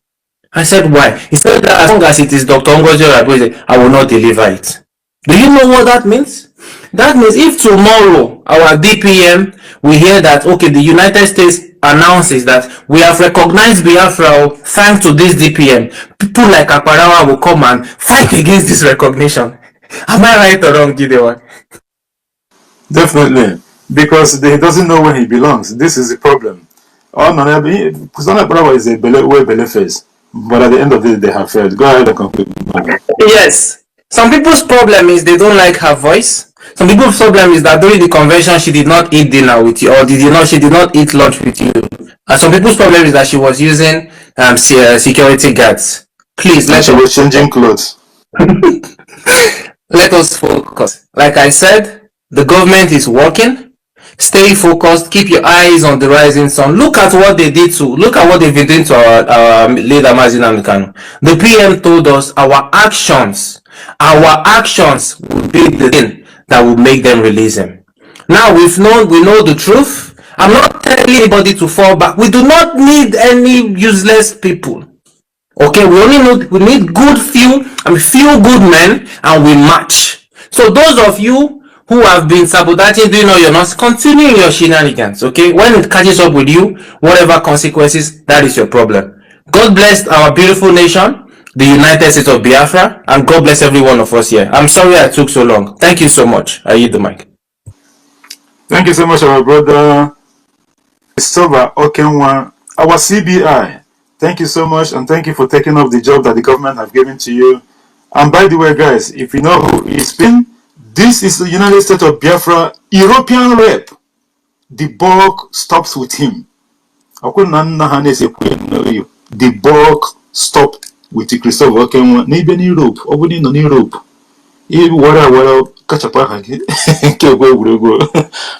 I said why? He said that as long as it is Dr. Ngozi Oraigbeji, I will not deliver it. Do you know what that means? That means if tomorrow our DPM we hear that, okay, the United States announces that we have recognized Biafra thanks to this DPM, people like Akparawa will come and fight against this recognition. Am I right or wrong, Gideon? Definitely, because he doesn't know where he belongs. This is the problem. Akparawa is a bele face, but at the end of the day, they have failed. Go ahead and conclude. Yes. Some people's problem is they don't like her voice. Some people's problem is that during the convention she did not eat dinner with you, or she did not eat lunch with you. And some people's problem is that she was using security guards. Please And let she was changing clothes. let us focus. Like I said, the government is working. Stay focused. Keep your eyes on the rising sun. Look at what they did to. Look at what they've been doing to our leader Mazi Nnamdi Kanu. The PM told us our actions will be the thing that will make them release him. Now we know the truth. I'm not telling anybody to fall back. We do not need any useless people. Okay, we need few good men, and we match. So those of you who have been sabotaging, doing all your nonsense, continue your shenanigans. Okay, when it catches up with you, whatever consequences, that is your problem. God bless our beautiful nation, the United States of Biafra, and God bless every one of us here. I'm sorry I took so long. Thank you so much. I yield the mic. Thank you so much, our brother Christopher Okenwa, our CBI. Thank you so much, and thank you for taking up the job that the government have given to you. And by the way, guys, if you know who he's been, this is the United States of Biafra European rep. The buck stops with him. The buck stopped with Christopher Okenwa. Maybe in Europe, or in Europe.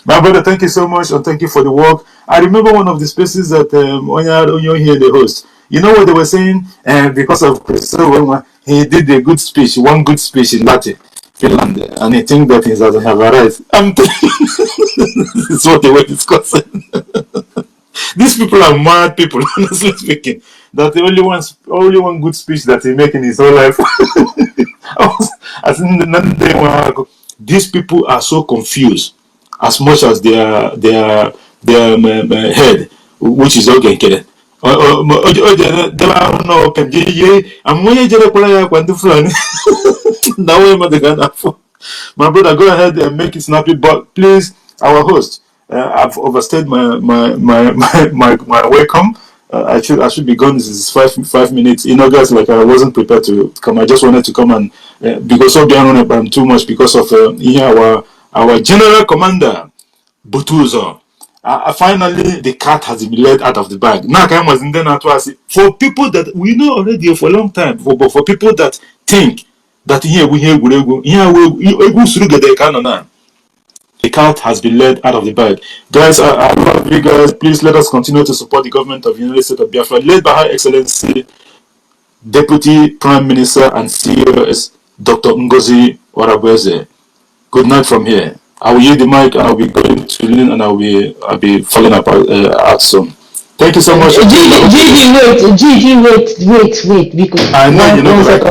My brother, thank you so much, and thank you for the work. I remember one of the spaces that Onyo here, the host. You know what they were saying? Because of Christopher, he did a good speech, one good speech in Latin, Finland, and he think that he doesn't have a right. I'm telling you, this is what they were discussing. These people are mad people, honestly speaking. That the only one good speech that he make in his whole life. These people are so confused, as much as their head, which is okay. My brother, go ahead and make it snappy, but please, our host, I've overstayed my welcome. I should be gone. This is 5 minutes. You know, guys, like I wasn't prepared to come. I just wanted to come and because of the too much because of our general commander Butuzor. Finally, the cat has been let out of the bag. Now, for people that we know already for a long time, but for people that think that the cat has been let out of the bag. Guys, I love you guys. Please let us continue to support the government of the United States of Biafra, led by Her Excellency Deputy Prime Minister and CEO Dr. Ngozi Orabueze. Good night from here. I will yield the mic and I'll be going to Lynn and I'll be following up out soon. Thank you so much. Gigi, wait, because I know you know that.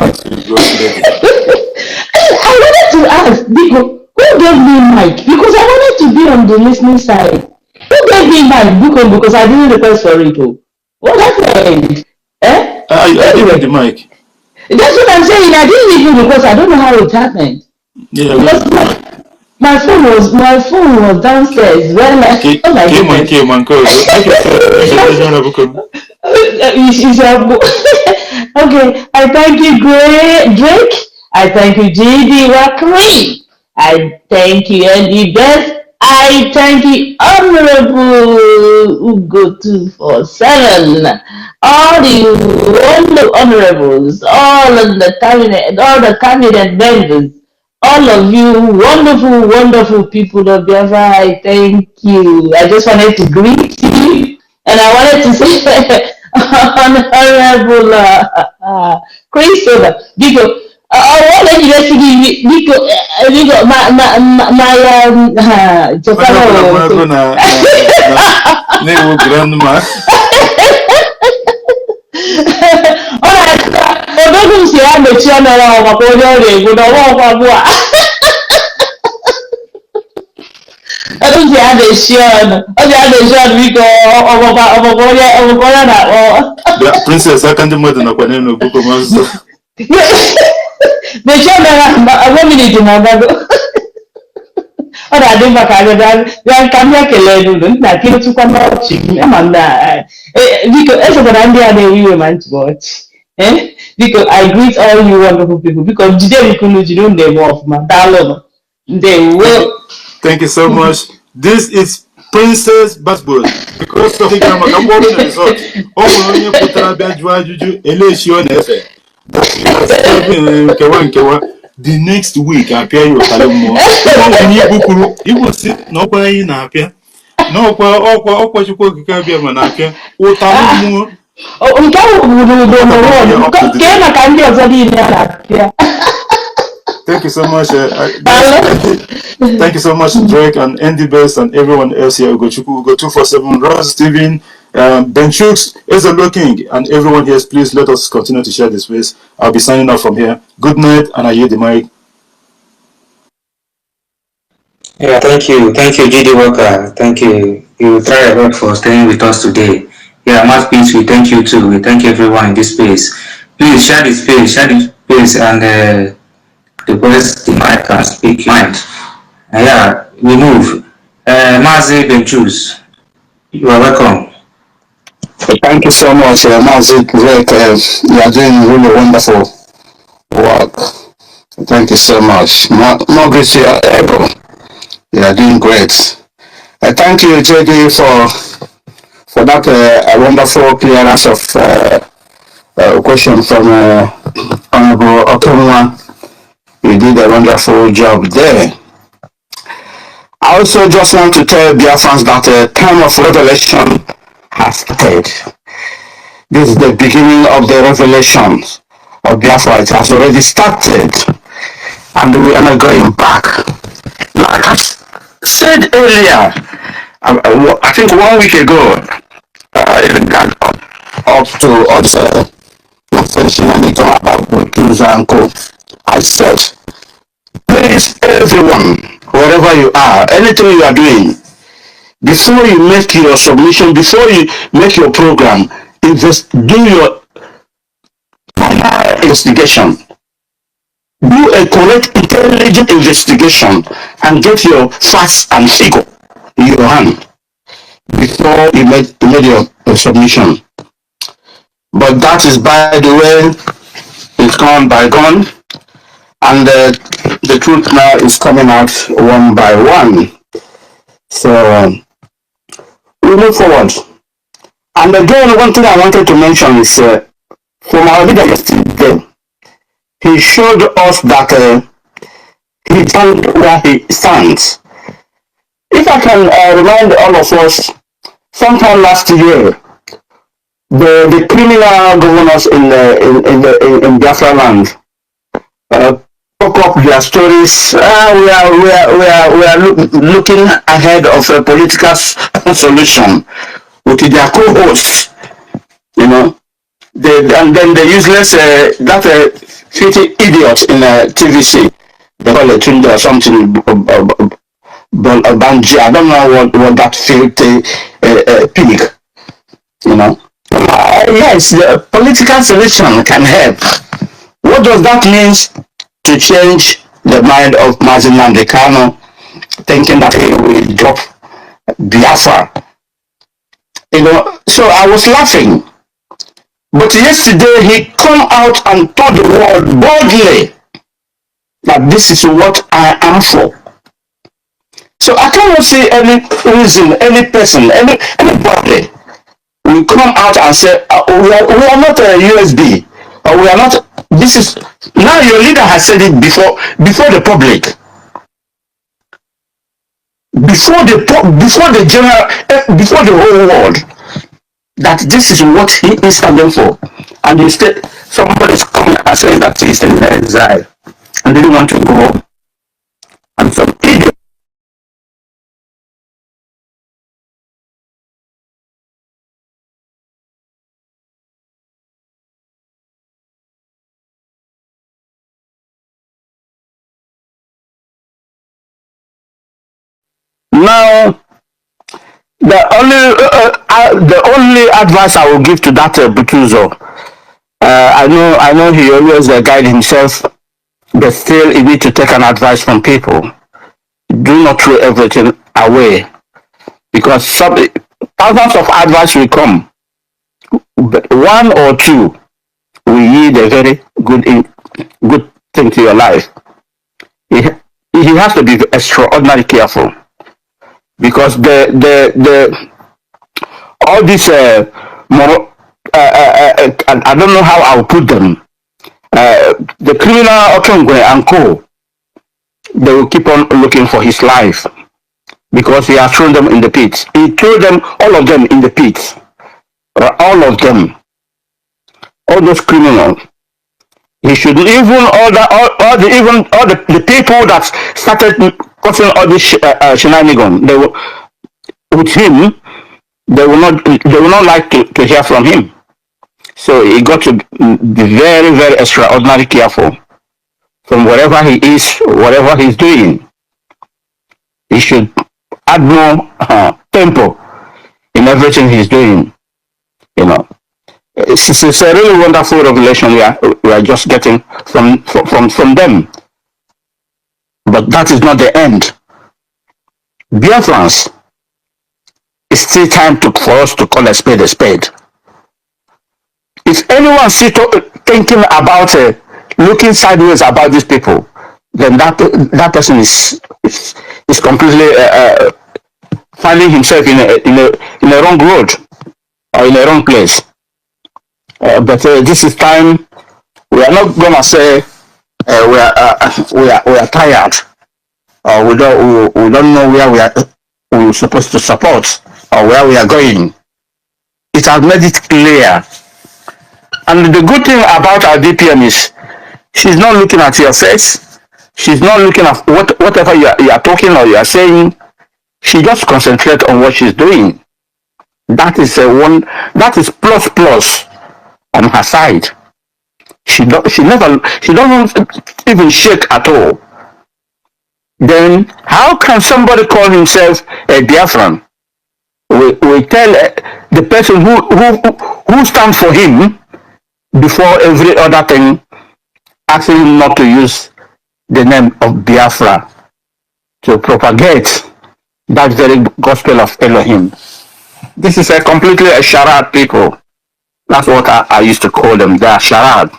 I wanted to ask, because who gave me mic? Because I wanted to be on the listening side. Who gave me mic? Because I didn't request for it. What happened? I gave the mic. That's what I'm saying. I didn't even request. I don't know how it happened. Yeah. Because my phone was downstairs. Well, Came on, go. Okay, I thank you, Drake. I thank you, JD Wakri. I thank you, Andy Best. I thank you, Honorable Ugo 247. All the honorables, all the cabinet members, all of you wonderful people of Biafra, I thank you. I just wanted to greet you, and I wanted to say, Honorable Christopher, because what did you say? Because my grandma. Ọdún ṣe àmẹ̀tí ọ̀nà ọmọ kò ní ọ̀rẹ́ ìgbóná ọwọ́ ọ̀pá búà. Ọdún ṣe àmẹ̀tí ọ̀nà bíkọ ọmọkọ ya na ọ. Princess akandi mmadụ nakwa n'elu okpoko mazụ. Mechie ọ̀nà ọgbọ miniti na ọgago. Ọ na-adị mma ka bịa ka m bịa kelee n'ụlọ nna kiri tụkwa n'ọchị ama m na biko esokwara ndị a na-ewe iwe ma ntị ọchị. Because I greet all you wonderful people because today we couldn't do them off my dialogue. They will. Thank you so much. This is Princess Basbos. Because of the Makabono resort. Onye pụtara bịa jụọ ajụjụ eleshi ọ na-efe. The next week apịa ya ụtalị mmụọ. Onye Igbo kwuru Igbo si na ọkwa anyị na-apịa. Na ọkwa Chukwu Okike abịa ma na-apịa ụtalị mmụọ. Nke ahụ bụ n'ụwa ka ị maka ndị ọzọ niile na-apịa. Thank you so much. Thank you so much, Drake and Andy Best and everyone else here. Ugo 247, Ross, Steven, Ben Chooks, Ezelo King, and everyone here. Please let us continue to share this space. I'll be signing off from here. Good night, and I yield the mic. Yeah, thank you, GD Walker. Thank you. You try a lot for staying with us today. Yeah, Mouthpiece, we thank you too. We thank everyone in this space. Please share this space, and request the mic and speak mind. Yeah, we move. Mazi Benchus, you are welcome. Thank you so much, Mazi Drake. You are doing really wonderful work. Thank you so much. More grace to you, Ebro. You are doing great. Thank you, JD, for that wonderful clearance of question from Honorable Okamwa. You did a wonderful job there. I also just want to tell Biafrans that time of revelation has started. This is the beginning of the revelations of Biafra. It has already started, and we are not going back. Like I said earlier, I think 1 week ago, it got up to us mention anything about Butuzor and Co. I said, please, everyone, wherever you are, anything you are doing, before you make your submission, before you make your program, do your investigation. Do a correct, intelligent investigation and get your facts and figure in your hand before you make your submission. But that is, by the way, it's gone by gone. And the truth now is coming out one by one. So we move forward. And again, one thing I wanted to mention is from our leader yesterday, he showed us that he stands where he stands. If I can remind all of us, sometime last year, the criminal governors in Biafra land spoke up their stories. We are looking ahead of a political solution with their co-hosts, you know. And then the useless, that filthy idiot in TVC, they call it Tunde or something, Banji, I don't know what that filthy pig, you know. Yes, the political solution can help. What does that mean? To change the mind of Mazi Nnamdi Kanu, thinking that he will drop Biafra. You know, so I was laughing. But yesterday he come out and told the world boldly that this is what I am for. So I cannot see any reason, any person, anybody will come out and say, we are not a USB, or we are not. This is now your leader has said it before the public, before the general, before the whole world, that this is what he is standing for. And instead, somebody is coming and saying that he's in exile and didn't want to go home. And some idiot. Now, the only advice I will give to that Butuzor, I know he always guide himself, but still you need to take an advice from people. Do not throw everything away, because thousands of advice will come, but one or two will yield a very good thing to your life. He he has to be extraordinarily careful, because the all these I don't know how I'll put them. The criminal Okongwe and co, they will keep on looking for his life, because he has thrown them in the pit. He threw them, all of them, in the pit. All of them, all those criminals. He should even order all the people that started causing all this shenanigans. They will, with him, they will not like to hear from him. So he got to be very, very extraordinarily careful from wherever he is, whatever he's doing. He should add more tempo in everything he's doing. You know, it's a really wonderful revelation we are just getting from them. But that is not the end. Biafrans, it's still time for us to call a spade a spade. If anyone still thinking about looking sideways about these people, then that person is completely finding himself in a wrong road or in a wrong place. But this is time. We are not gonna say we are tired, or we don't know where we're supposed to support or where we are going. It has made it clear. And the good thing about our DPM is she's not looking at your face. She's not looking at whatever you are talking or you are saying. She just concentrates on what she's doing. That is that is plus on her side. She doesn't even shake at all. Then how can somebody call himself a Biafran? We tell the person who stands for him before every other thing, asking him not to use the name of Biafra to propagate that very gospel of Elohim. This is completely a charade, people. That's what I used to call them. They are charade.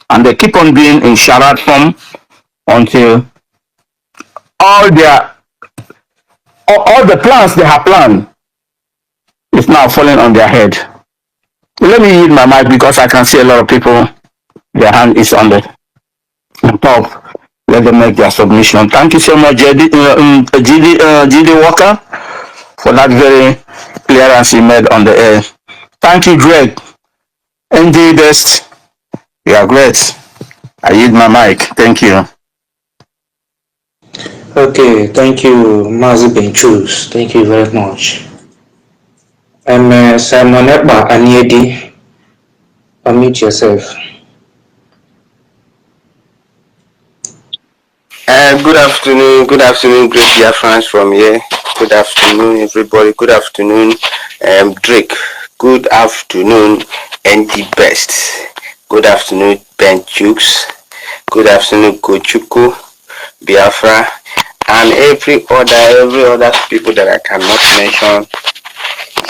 And they keep on being in charade form until all the plans they have planned is now falling on their head. Let me use my mic because I can see a lot of people, their hand is on top. Let them make their submission. Thank you so much, GD Walker, for that very clearance you made on the air. Thank you, Greg. ND Best, you are great. I use my mic. Thank you. Okay, thank you, Mazi Benchus. Thank you very much. I'm Simon Eba Aniedi. Unmute yourself. Good afternoon, great Biafrans from here. Good afternoon, everybody. Good afternoon, Drake. Good afternoon, ND Best. Good afternoon, Ben Jukes. Good afternoon, Kochuku, Biafra, and every other people that I cannot mention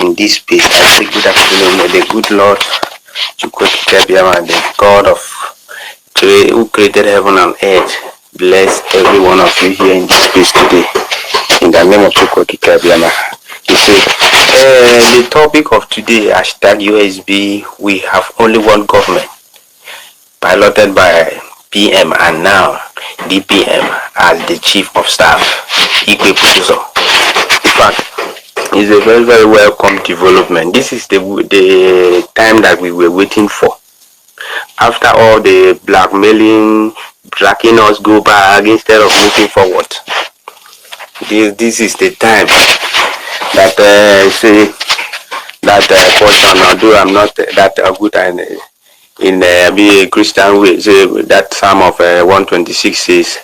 in this space. I say good afternoon. May the good Lord, and the God who created heaven and earth, bless every one of you here in this space today. In the name of Chukwokikabiama. You see, the topic of today, #USB, we have only one government, piloted by PM and now DPM as the Chief of Staff, Butuzor. In fact, it's a very, very welcome development. This is the time that we were waiting for. After all the blackmailing, dragging us go back instead of moving forward, this is the time that say that portion, although I'm not that good in be a Christian way, say that Psalm of 126 says,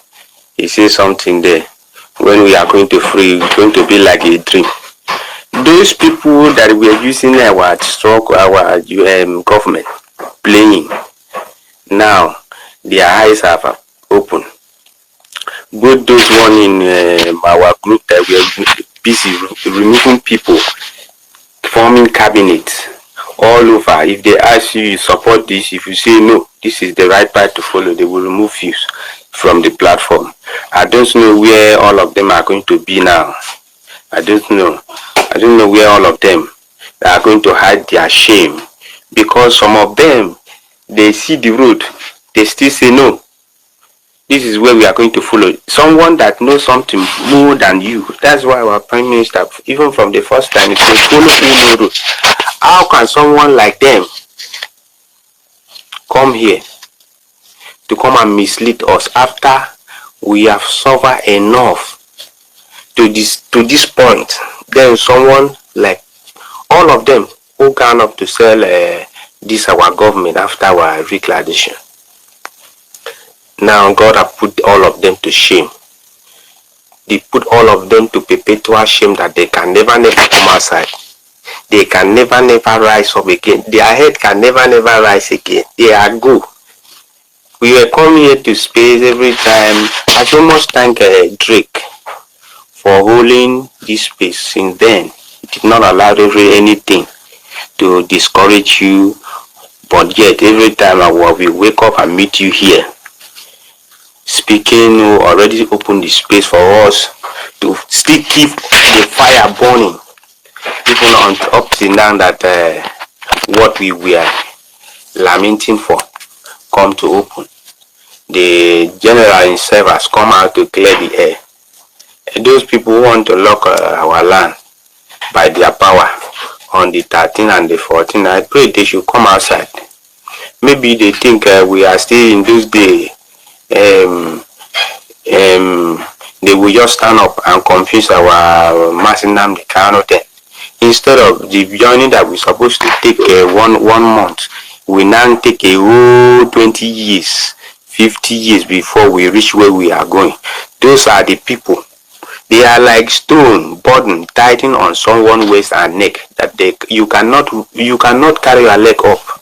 he says something there. When we are going to free, it's going to be like a dream. Those people that we are using our government playing, now their eyes have opened. Both those one in our group that we are busy removing people, forming cabinets all over. If they ask you support this, if you say no, this is the right path to follow, they will remove you from the platform. I don't know where all of them are going to be now. I don't know. I don't know where all of them are going to hide their shame, because some of them, they see the road, they still say no. This is where we are going to follow. Someone that knows something more than you. That's why our Prime Minister, even from the first time, he said, follow who knows. How can someone like them come here to come and mislead us after we have suffered enough to this point? Then someone like all of them who can up to sell this our government after our reclamation. Now God have put all of them to shame. They put all of them to perpetual shame that they can never come outside. They can never rise up again. Their head can never rise again. They are go. We were coming here to space every time. I so much thank Drake for holding this space. Since then, he did not allow anything to discourage you. But yet, every time we wake up and meet you here, speaking, already opened the space for us to still keep the fire burning, even on up to down that what we were lamenting for come to open. The general himself has come out to clear the air. And those people who want to lock our land by their power on the 13th and the 14th, I pray they should come outside. Maybe they think we are still in those days. They will just stand up and confuse our Masinam the Kano thing. Instead of the journey that we're supposed to take 1 month, we now take a whole 20 years, 50 years before we reach where we are going. Those are the people. They are like stone burden tightened on someone's waist and neck that you cannot carry your leg up.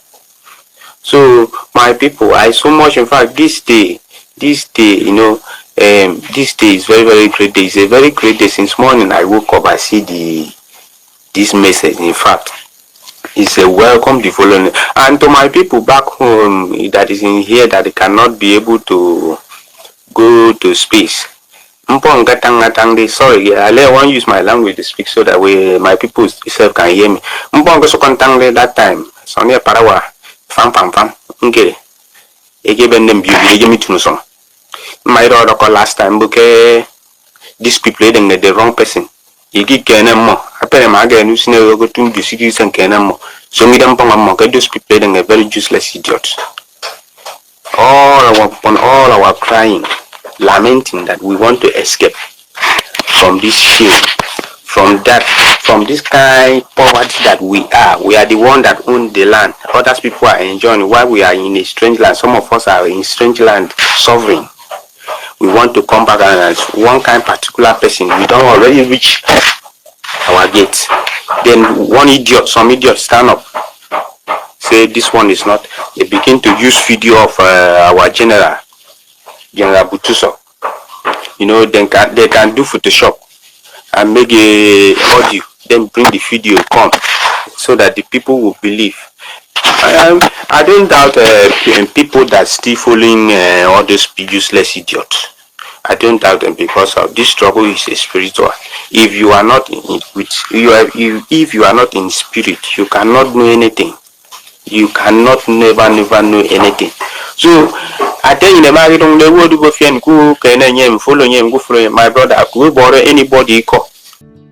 So my people, I so much, in fact, this day, this day is very, very great day. It's a very great day. Since morning I woke up, I see this message. In fact, it's a welcome the following. And to my people back home that is in here that they cannot be able to go to space. Sorry, I want to use my language to speak so that way my people itself can hear me. That time, so near Parawa, fam, okay. My daughter last time because these people are the wrong person. You get more. Apparently, my girl who's never go to the cities and more. So me them those people are very useless idiots. All our crying, lamenting that we want to escape from this shame, from this kind of poverty that we are. We are the one that own the land. Other people are enjoying while we are in a strange land. Some of us are in strange land suffering. We want to come back, and as one kind particular person, we don't already reach our gate. Then some idiot stand up, say this one is not. They begin to use video of our General Butuzor. They can do Photoshop and make a audio, then bring the video come, so that the people will believe. I don't doubt people that still following all those useless idiots. I don't doubt them, because of this struggle is a spiritual. If you are not if you are not in spirit, you cannot know anything. You cannot never know anything. So I tell you, the market on the world go and go follow my brother. Go borrow anybody call.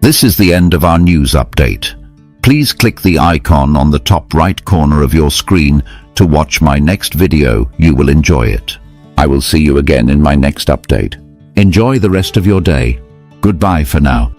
This is the end of our news update. Please click the icon on the top right corner of your screen to watch my next video. You will enjoy it. I will see you again in my next update. Enjoy the rest of your day. Goodbye for now.